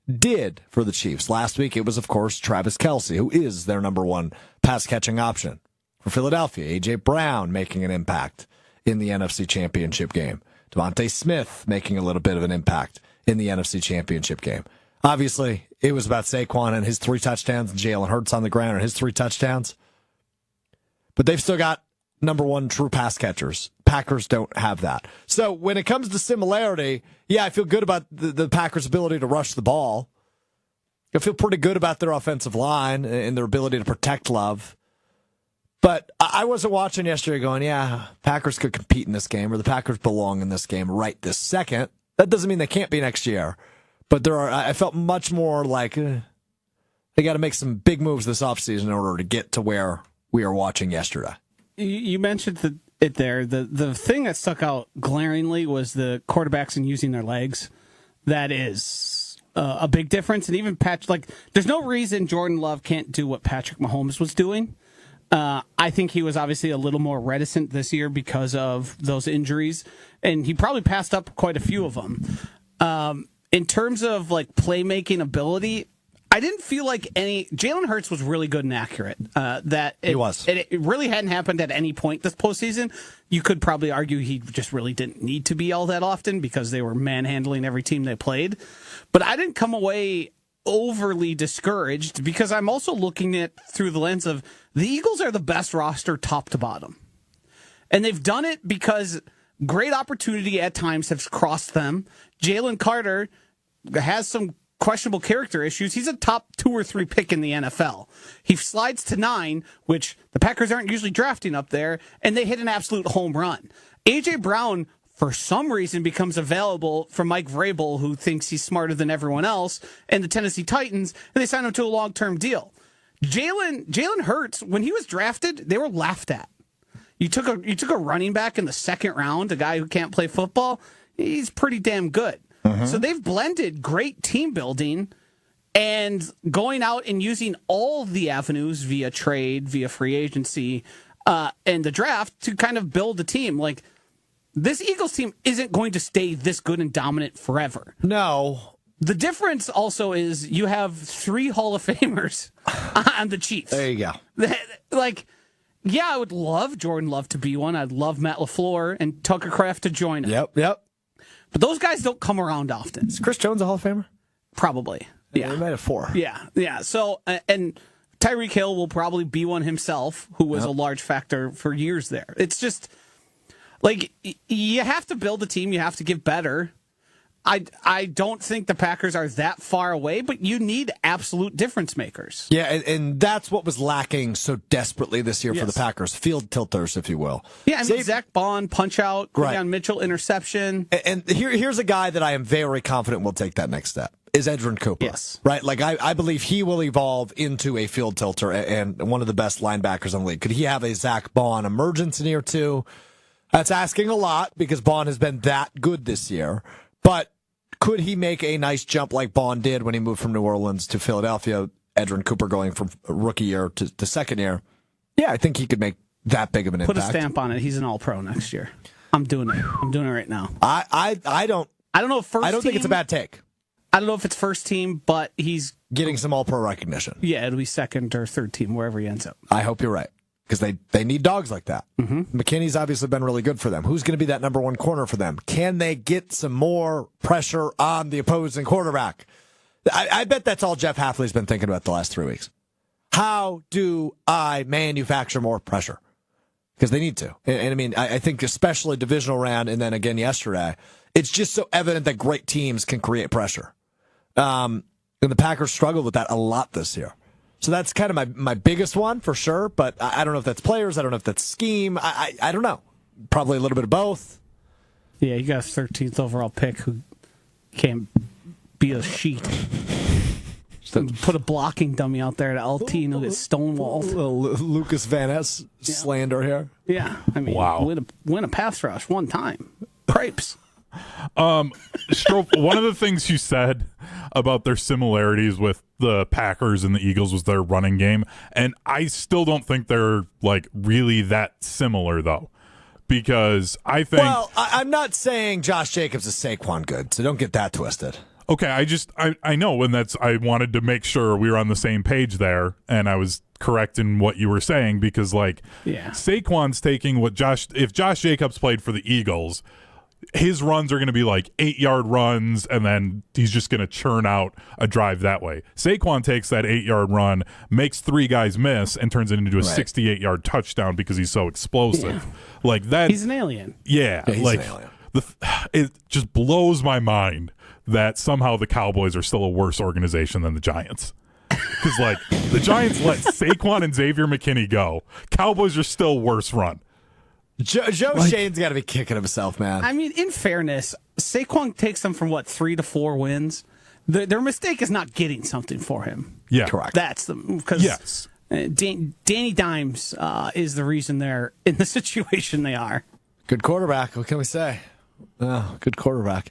did for the Chiefs. Last week, it was, of course, Travis Kelce, who is their number one pass-catching option. For Philadelphia, A.J. Brown making an impact in the NFC Championship game. Devontae Smith making a little bit of an impact in the NFC Championship game. Obviously, it was about Saquon and his 3 touchdowns, and Jalen Hurts on the ground and his 3 touchdowns. But they've still got number one true pass catchers. Packers don't have that. So when it comes to similarity, yeah, I feel good about the Packers' ability to rush the ball. I feel pretty good about their offensive line and their ability to protect Love. But I wasn't watching yesterday going, yeah, Packers could compete in this game, or the Packers belong in this game right this second. That doesn't mean they can't be next year. But I felt much more like they got to make some big moves this offseason in order to get to where we are watching yesterday. You mentioned it there. The thing that stuck out glaringly was the quarterbacks and using their legs. That is a big difference. And even there's no reason Jordan Love can't do what Patrick Mahomes was doing. I think he was obviously a little more reticent this year because of those injuries, and he probably passed up quite a few of them. In terms of playmaking ability, I didn't feel like Jalen Hurts was really good and accurate. He was. It really hadn't happened at any point this postseason. You could probably argue he just really didn't need to be all that often because they were manhandling every team they played. But I didn't come away overly discouraged because I'm also looking at through the lens of the Eagles are the best roster top to bottom. And they've done it because great opportunity at times has crossed them. Jalen Carter has some questionable character issues. He's a top 2 or 3 pick in the NFL. He slides to 9, which the Packers aren't usually drafting up there, and they hit an absolute home run. A.J. Brown, for some reason, becomes available for Mike Vrabel, who thinks he's smarter than everyone else, and the Tennessee Titans, and they sign him to a long-term deal. Jalen Hurts, when he was drafted, they were laughed at. You took a running back in the 2nd round, a guy who can't play football. He's pretty damn good. Mm-hmm. So they've blended great team building and going out and using all the avenues via trade, via free agency, and the draft to kind of build a team. This Eagles team isn't going to stay this good and dominant forever. No. The difference also is you have 3 Hall of Famers on the Chiefs. There you go. Yeah, I would love Jordan Love to be one. I'd love Matt LaFleur and Tucker Kraft to join him. Yep. But those guys don't come around often. Is Chris Jones a Hall of Famer? Probably. Yeah. He might have 4. Yeah. So, and Tyreek Hill will probably be one himself, who was a large factor for years there. It's just, you have to build a team. You have to get better. I don't think the Packers are that far away, but you need absolute difference makers. Yeah, and that's what was lacking so desperately this year for the Packers. Field tilters, if you will. Yeah, Zach Bond, punch out, Quinyon Mitchell, interception. And here's a guy that I am very confident will take that next step, is Edgerrin Cooper. Yes. Right? I believe he will evolve into a field tilter and one of the best linebackers in the league. Could he have a Zach Bond emergence in year 2? That's asking a lot because Bond has been that good this year. But could he make a nice jump like Bond did when he moved from New Orleans to Philadelphia, Edgerrin Cooper going from rookie year to second year? Yeah, I think he could make that big of an impact. Put a stamp on it. He's an all-pro next year. I'm doing it. I'm doing it right now. I don't know if first I don't think it's a bad take. I don't know if it's first team, but he's getting some all-pro recognition. Yeah, it'll be second or third team, wherever he ends up. I hope you're right. Because they need dogs like that. Mm-hmm. McKinney's obviously been really good for them. Who's going to be that number 1 corner for them? Can they get some more pressure on the opposing quarterback? I bet that's all Jeff Hafley's been thinking about the last 3 weeks. How do I manufacture more pressure? Because they need to. And I mean, I think especially divisional round and then again yesterday, it's just so evident that great teams can create pressure. And the Packers struggled with that a lot this year. So that's kind of my biggest one for sure, but I don't know if that's players. I don't know if that's scheme. I don't know. Probably a little bit of both. Yeah, you got a 13th overall pick who can't be a sheet. Put a blocking dummy out there at LT and he'll get stonewalled. Little Lucas Van Ness slander here. Yeah, I mean, win a pass rush one time. Cripes. Strouf, one of the things you said about their similarities with the Packers and the Eagles was their running game, and I still don't think they're like really that similar though, because I think. Well, I'm not saying Josh Jacobs is Saquon good, so don't get that twisted. Okay, I know, and I wanted to make sure we were on the same page there, and I was correct in what you were saying because Saquon's taking if Josh Jacobs played for the Eagles, his runs are going to be like 8-yard runs, and then he's just going to churn out a drive that way. Saquon takes that 8-yard run, makes 3 guys miss, and turns it into a 68-yard touchdown because he's so explosive. Yeah. Like that, he's an alien. Yeah, he's like an alien. It just blows my mind that somehow the Cowboys are still a worse organization than the Giants. Because, like, the Giants let Saquon and Xavier McKinney go. Cowboys are still worse run. Joe Shane's got to be kicking himself, man. I mean, in fairness, Saquon takes them from, 3 to 4 wins. Their mistake is not getting something for him. Yeah. Correct. That's because Danny Dimes is the reason they're in the situation they are. Good quarterback. What can we say? Oh, good quarterback.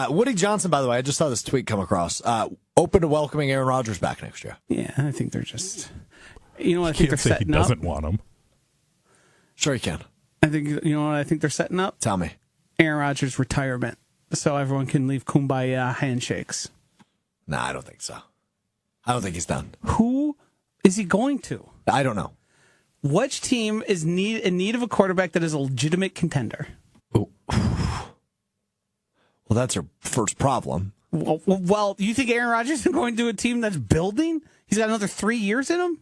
Woody Johnson, by the way, I just saw this tweet come across. Open to welcoming Aaron Rodgers back next year. Yeah, I think they're just. You know what I think they're setting he doesn't want him. Sure, you can. I think you know what I think they're setting up. Tell me. Aaron Rodgers' retirement, so everyone can leave kumbaya handshakes. Nah, I don't think so. I don't think he's done. Who is he going to? I don't know. Which team is in need of a quarterback that is a legitimate contender? Ooh. Well, that's your first problem. Well, you think Aaron Rodgers is going to a team that's building? He's got another 3 years in him?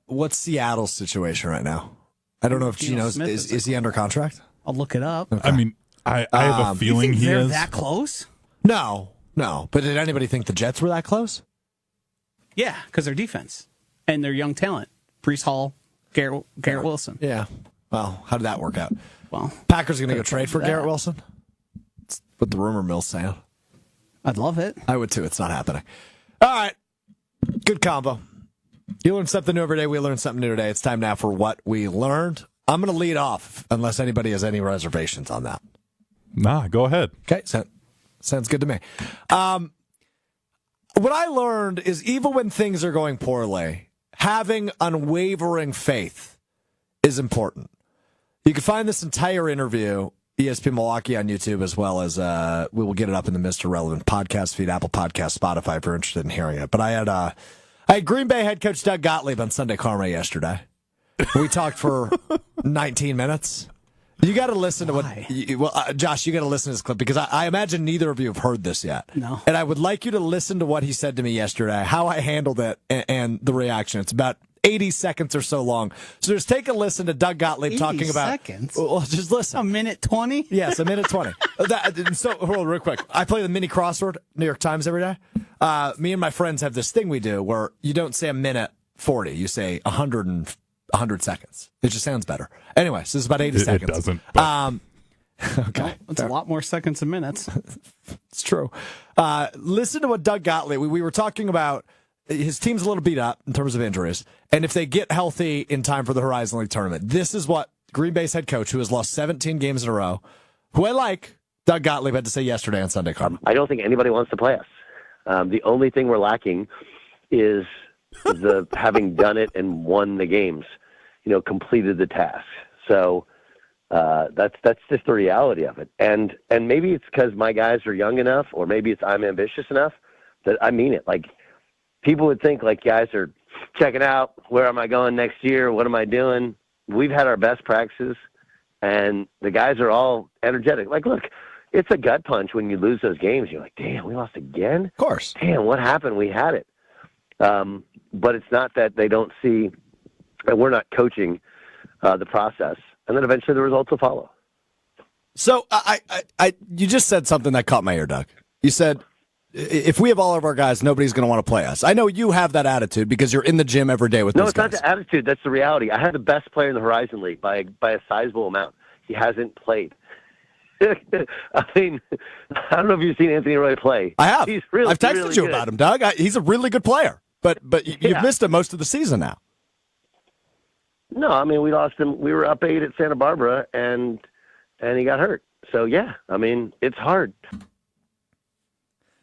What's Seattle's situation right now? I don't know if Geno is he under contract? I'll look it up. Okay. I mean, I have a feeling you think they're is that close? No. But did anybody think the Jets were that close? Yeah, because their defense and their young talent. Brees Hall, Garrett Wilson. Yeah. Well, how did that work out? Well, Packers are going to go trade for Garrett Wilson? That's what the rumor mill's saying. I'd love it. I would too. It's not happening. All right. Good combo. You learn something new every day. We learn something new today. It's time now for What We Learned. I'm going to lead off unless anybody has any reservations on that. Nah, go ahead. Okay. Sounds good to me. What I learned is even when things are going poorly, having unwavering faith is important. You can find this entire interview, ESPN Milwaukee on YouTube, as well as we will get it up in the Mr. Relevant podcast feed, Apple Podcast, Spotify, if you're interested in hearing it. But I had Green Bay head coach Doug Gottlieb on Sunday Karma yesterday. We talked for 19 minutes. You got to listen to what. Josh, you got to listen to this clip because I imagine neither of you have heard this yet. No. And I would like you to listen to what he said to me yesterday, how I handled it, and the reaction. It's about 80 seconds or so long. So just take a listen to Doug Gottlieb talking about. 80 seconds? Well, just listen. A minute 20? Yes, a minute 20. So, hold on real quick. I play the mini crossword, New York Times, every day. Me and my friends have this thing we do where you don't say a minute 40. You say 100 seconds. It just sounds better. Anyway, so this is about 80 seconds. It doesn't. Okay. Well, it's a lot more seconds than minutes. It's true. Listen to what Doug Gottlieb, we were talking about his team's a little beat up in terms of injuries, and if they get healthy in time for the Horizon League tournament, this is what Green Bay's head coach, who has lost 17 games in a row, who I like, Doug Gottlieb, had to say yesterday on Sunday Karma. I don't think anybody wants to play us. The only thing we're lacking is the having done it and won the games, completed the task. So that's just the reality of it. And maybe it's because my guys are young enough, or maybe it's I'm ambitious enough that I mean it. Like, people would think like guys are checking out. Where am I going next year? What am I doing? We've had our best practices, and the guys are all energetic. Like, look, it's a gut punch when you lose those games. You're like, damn, we lost again? Of course. Damn, what happened? We had it. But it's not that they don't see that we're not coaching the process, and then eventually the results will follow. So you just said something that caught my ear, Doug. You said, if we have all of our guys, nobody's going to want to play us. I know you have that attitude because you're in the gym every day with these guys. No, it's not the attitude. That's the reality. I have the best player in the Horizon League by a sizable amount. He hasn't played. I mean, I don't know if you've seen Anthony Roy play. I have. I've texted really you good. about him, Doug. He's a really good player, but you've missed him most of the season now. No, I mean, we lost him. We were up 8 at Santa Barbara, and he got hurt. So, yeah, I mean, it's hard.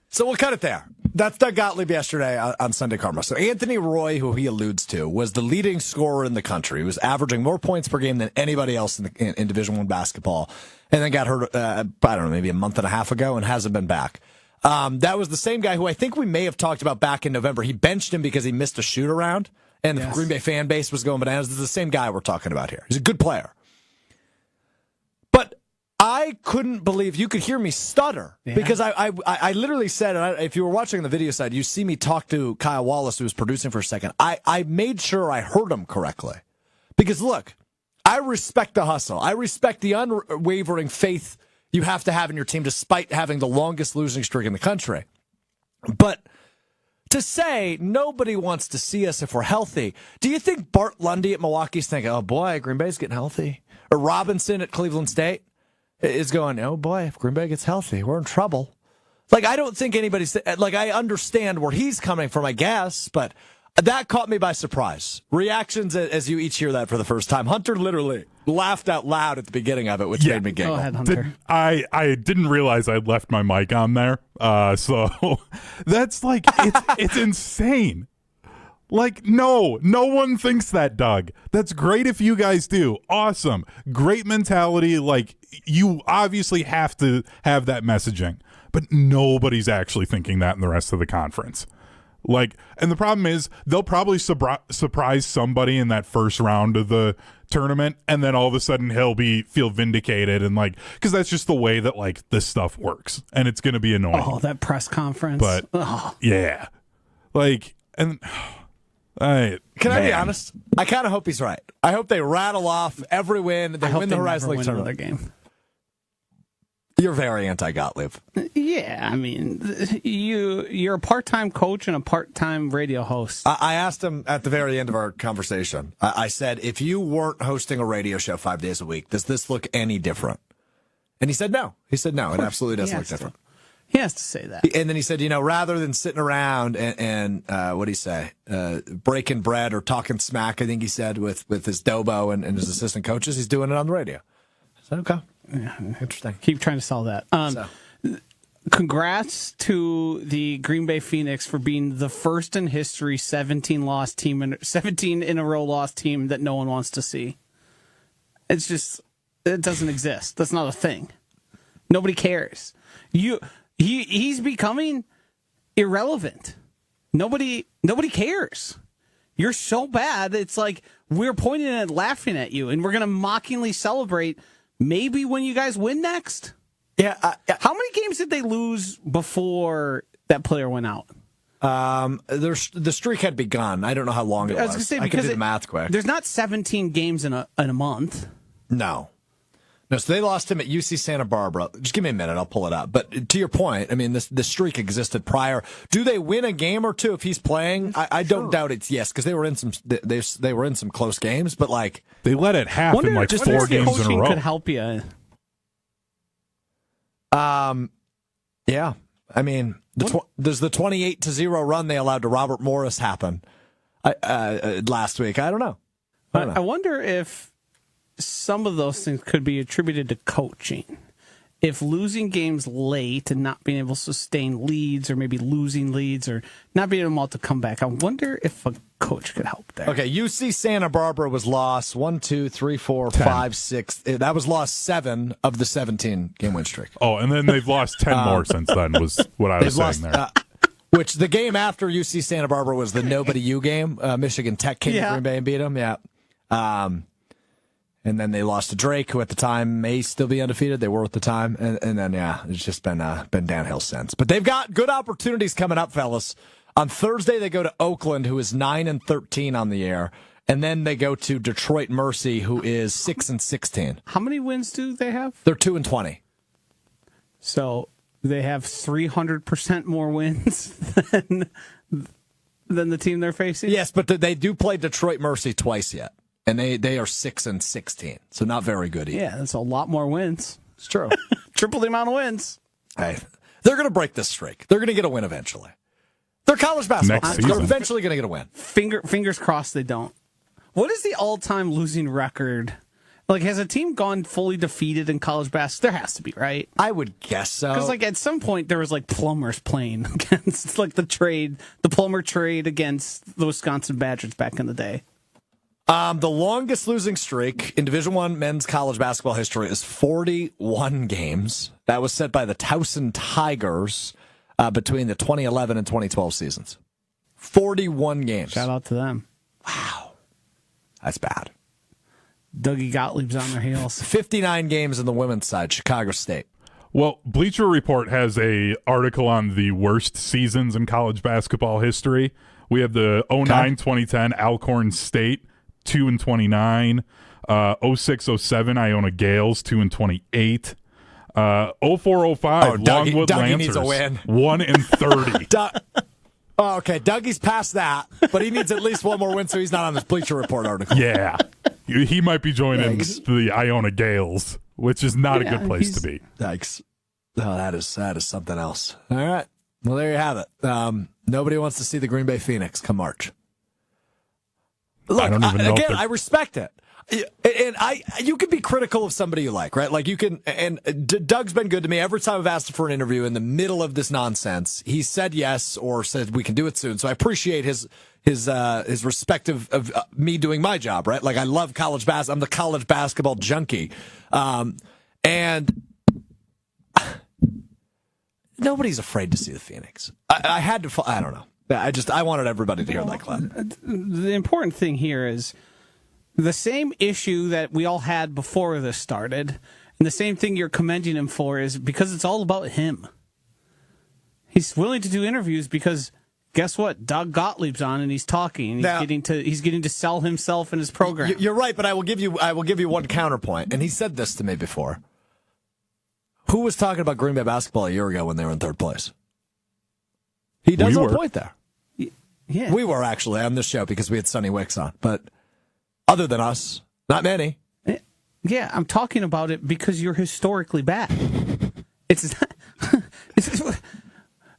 So we'll cut it there. That's Doug Gottlieb yesterday on Sunday Karma. So Anthony Roy, who he alludes to, was the leading scorer in the country. He was averaging more points per game than anybody else in Division I basketball, and then got hurt, I don't know, maybe a month and a half ago and hasn't been back. That was the same guy who I think we may have talked about back in November. He benched him because he missed a shoot-around, and the Green Bay fan base was going bananas. This is the same guy we're talking about here. He's a good player. But I couldn't believe, you could hear me stutter because I literally said, and if you were watching the video side, you see me talk to Kyle Wallace, who was producing for a second. I made sure I heard him correctly. Because look, I respect the hustle. I respect the unwavering faith you have to have in your team despite having the longest losing streak in the country. But to say nobody wants to see us if we're healthy, do you think Bart Lundy at Milwaukee's thinking, oh boy, Green Bay's getting healthy? Or Robinson at Cleveland State is going, oh boy, if Green Bay gets healthy, we're in trouble. Like, I don't think anybody's, like, I understand where he's coming from, I guess, but that caught me by surprise. Reactions as you each hear that for the first time. Hunter literally laughed out loud at the beginning of it, which made me giggle. Go ahead, Hunter. I didn't realize I'd left my mic on there. So that's like, it's insane. Like, no one thinks that, Doug. That's great if you guys do. Awesome. Great mentality. Like, you obviously have to have that messaging, but nobody's actually thinking that in the rest of the conference. Like, and the problem is they'll probably surprise somebody in that first round of the tournament, and then all of a sudden he'll feel vindicated, and like, because that's just the way that like this stuff works, and it's going to be annoying. Oh, that press conference. But yeah, like, and can I be honest? I kind of hope he's right. I hope they rattle off every win. They win the Horizon League tournament. Game. You're very anti-Gottlieb. Yeah, I mean, you're a part-time coach and a part-time radio host. I asked him at the very end of our conversation. I said, if you weren't hosting a radio show 5 days a week, does this look any different? And he said no. He said no, it absolutely doesn't look different. He has to say that. And then he said, rather than sitting around and what did he say, breaking bread or talking smack, I think he said, with his Dobo and his assistant coaches, he's doing it on the radio. I said, okay. Yeah, interesting. Keep trying to sell that. Congrats to the Green Bay Phoenix for being the first in history 17 in a row lost team that no one wants to see. It's just, it doesn't exist. That's not a thing. Nobody cares. He's becoming irrelevant. Nobody cares. You're so bad. It's like we're pointing and laughing at you, and we're going to mockingly celebrate maybe when you guys win next. Yeah. How many games did they lose before that player went out? The streak had begun. I don't know how long it was. I was going to say, I can do the math quick. There's not 17 games in a month. No, so they lost him at UC Santa Barbara. Just give me a minute, I'll pull it up. But to your point, I mean, the streak existed prior. Do they win a game or two if he's playing? I don't doubt it's yes, because they were in some close games. But like they led at half in like 4 games in a row. Could help you. Yeah. I mean, does the 28-0 run they allowed to Robert Morris happen last week? I don't know. I wonder if some of those things could be attributed to coaching. If losing games late and not being able to sustain leads, or maybe losing leads, or not being able to come back, I wonder if a coach could help there. Okay, UC Santa Barbara was lost 1, 2, 3, 4, 5, 6. That was lost 7 of the 17 game win streak. Oh, and then they've lost 10 more since then. Was what I was saying there. Which the game after UC Santa Barbara was the nobody you game. Michigan Tech came to Green Bay and beat them. Yeah. And then they lost to Drake, who at the time may still be undefeated. They were at the time. And then, it's just been downhill since. But they've got good opportunities coming up, fellas. On Thursday, they go to Oakland, who is 9-13 on the air. And then they go to Detroit Mercy, who is 6-16. How many wins do they have? They're 2-20. So they have 300% more wins than the team they're facing? Yes, but they do play Detroit Mercy twice yet. And they are 6-16, so not very good either. Yeah, that's a lot more wins. It's true. Triple the amount of wins. Hey, they're going to break this streak. They're going to get a win eventually. They're college basketball. They're eventually going to get a win. Fingers crossed they don't. What is the all-time losing record? Like, has a team gone fully defeated in college basketball? There has to be, right? I would guess so. Because, like, at some point, there was, like, plumbers playing against, like, the plumber trade against the Wisconsin Badgers back in the day. The longest losing streak in Division I men's college basketball history is 41 games. That was set by the Towson Tigers between the 2011 and 2012 seasons. 41 games. Shout out to them. Wow. That's bad. Dougie Gottlieb's on their heels. 59 games in the women's side, Chicago State. Well, Bleacher Report has a article on the worst seasons in college basketball history. We have the 09-2010 Alcorn State, 2-29. 06-07 Iona Gales, 2-28. 04-05 Longwood Dougie Lancers, needs a win. 1-30. Okay, Dougie's past that, but he needs at least one more win so he's not on this Bleacher Report article. Yeah. He might be joining the Iona Gales, which is not a good place to be. Yikes. Oh, that is something else. All right. Well, there you have it. Nobody wants to see the Green Bay Phoenix come March. Look, I don't even know. Again, I respect it. And you can be critical of somebody you like, right? Like you can, and Doug's been good to me every time I've asked him for an interview in the middle of this nonsense. He said yes or said we can do it soon. So I appreciate his respect of me doing my job, right? Like I love college basketball. I'm the college basketball junkie. And nobody's afraid to see the Phoenix. I had to, I don't know. I wanted everybody to hear that clip. The important thing here is the same issue that we all had before this started, and the same thing you're commending him for is because it's all about him. He's willing to do interviews because guess what? Doug Gottlieb's on and he's talking. And he's getting to sell himself and his program. You're right, but I will give you one counterpoint. And he said this to me before. Who was talking about Green Bay basketball a year ago when they were in third place? He does have a point there. Yeah, we were actually on this show because we had Sonny Wicks on, but other than us, not many. Yeah, I'm talking about it because you're historically bad. It's not.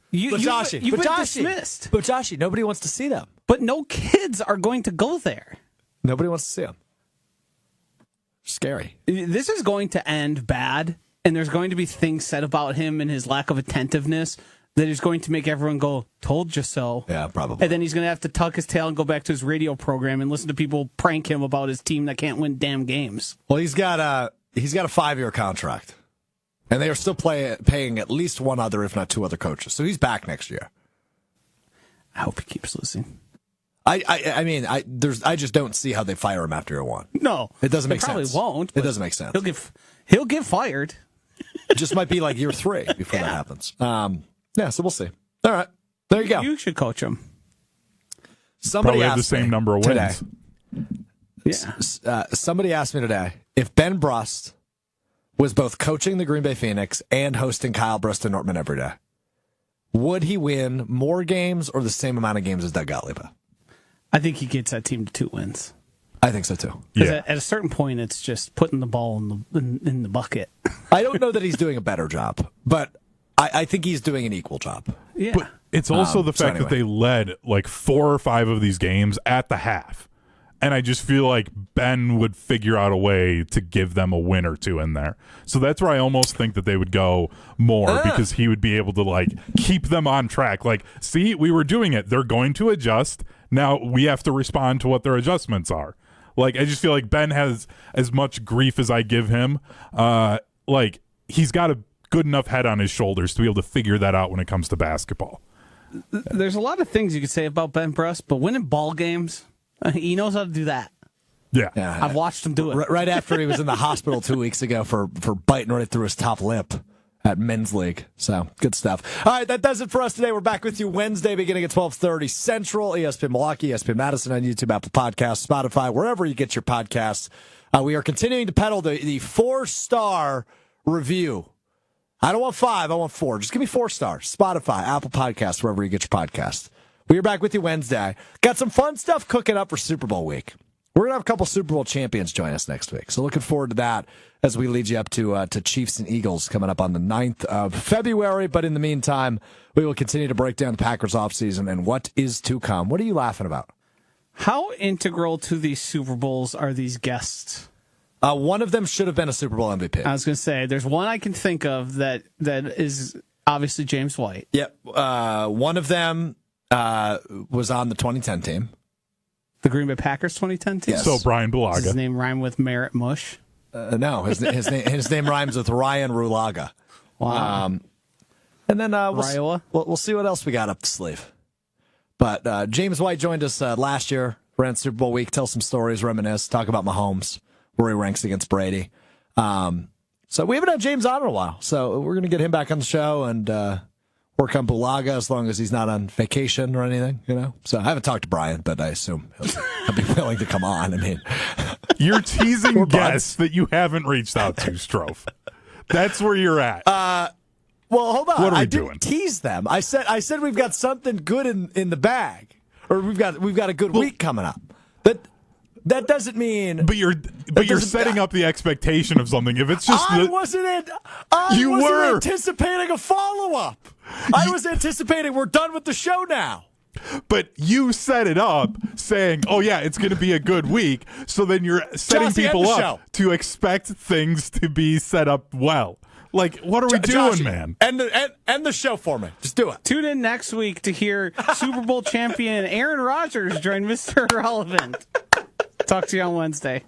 You've been dismissed. But Joshy, nobody wants to see them. But no kids are going to go there. Nobody wants to see them. Scary. This is going to end bad, and there's going to be things said about him and his lack of attentiveness that is going to make everyone go, told you so. Yeah, probably. And then he's going to have to tuck his tail and go back to his radio program and listen to people prank him about his team that can't win damn games. Well, he's got a 5-year contract. And they are still paying at least one other, if not two other coaches. So he's back next year. I hope he keeps losing. I just don't see how they fire him after year one. No. It doesn't make sense. Probably won't. It doesn't make sense. He'll get fired. It just might be like year 3 before that happens. Yeah, so we'll see. All right. There you go. You should coach him. Somebody probably have the asked same me number of today. wins. Yeah. Somebody asked me today if Ben Brust was both coaching the Green Bay Phoenix and hosting Kyle Brust and Nortman every day, would he win more games or the same amount of games as Doug Gottlieb? I think he gets that team to 2 wins. I think so too. Yeah. At a certain point, it's just putting the ball in the bucket. I don't know that he's doing a better job, but I think he's doing an equal job. Yeah. But it's also the fact that they led like 4 or 5 of these games at the half. And I just feel like Ben would figure out a way to give them a win or 2 in there. So that's where I almost think that they would go more because he would be able to like keep them on track. Like, see, we were doing it. They're going to adjust. Now we have to respond to what their adjustments are. Like, I just feel like Ben has as much grief as I give him. Like, he's got a good enough head on his shoulders to be able to figure that out when it comes to basketball. There's a lot of things you could say about Ben Brust, but winning ball games, he knows how to do that. Yeah. I've watched him do it. Right after he was in the hospital 2 weeks ago for biting right through his top lip at Men's League. So, good stuff. All right, that does it for us today. We're back with you Wednesday beginning at 12:30 Central, ESPN Milwaukee, ESPN Madison on YouTube, Apple Podcasts, Spotify, wherever you get your podcasts. We are continuing to peddle the 4-star review. I don't want 5, I want 4. Just give me 4 stars. Spotify, Apple Podcasts, wherever you get your podcasts. We are back with you Wednesday. Got some fun stuff cooking up for Super Bowl week. We're going to have a couple Super Bowl champions join us next week. So looking forward to that as we lead you up to Chiefs and Eagles coming up on the 9th of February. But in the meantime, we will continue to break down the Packers offseason and what is to come. What are you laughing about? How integral to these Super Bowls are these guests? One of them should have been a Super Bowl MVP. I was going to say, there's one I can think of that is obviously James White. Yep. One of them was on the 2010 team. The Green Bay Packers 2010 team? Yes. So Brian Does his Bulaga. name rhyme with Merritt Mush? No, his name rhymes with Ryan Rulaga. Wow. And then Riowa? we'll see what else we got up the sleeve. But James White joined us last year, ran Super Bowl week, tell some stories, reminisce, talk about Mahomes, where he ranks against Brady. So we haven't had James on in a while, so we're going to get him back on the show and work on Bulaga as long as he's not on vacation or anything, you know. So I haven't talked to Brian, but I assume he'll be willing to come on. I mean, You're teasing We're guests that you haven't reached out to, Strouf. That's where you're at. well, hold on. What are we I doing? didn't tease them. I said we've got something good in the bag, or we've got a good week coming up. That doesn't mean. But you're setting up the expectation of something. If it's just I wasn't anticipating a follow up. I was anticipating we're done with the show now. But you set it up saying, "Oh yeah, it's going to be a good week." So then you're setting Joshy, people end the up show. to expect things to be set up well. Like, what are we doing, Joshy, man? End the show for me. Just do it. Tune in next week to hear Super Bowl champion Aaron Rodgers join Mr. Irrelevant. Talk to you on Wednesday.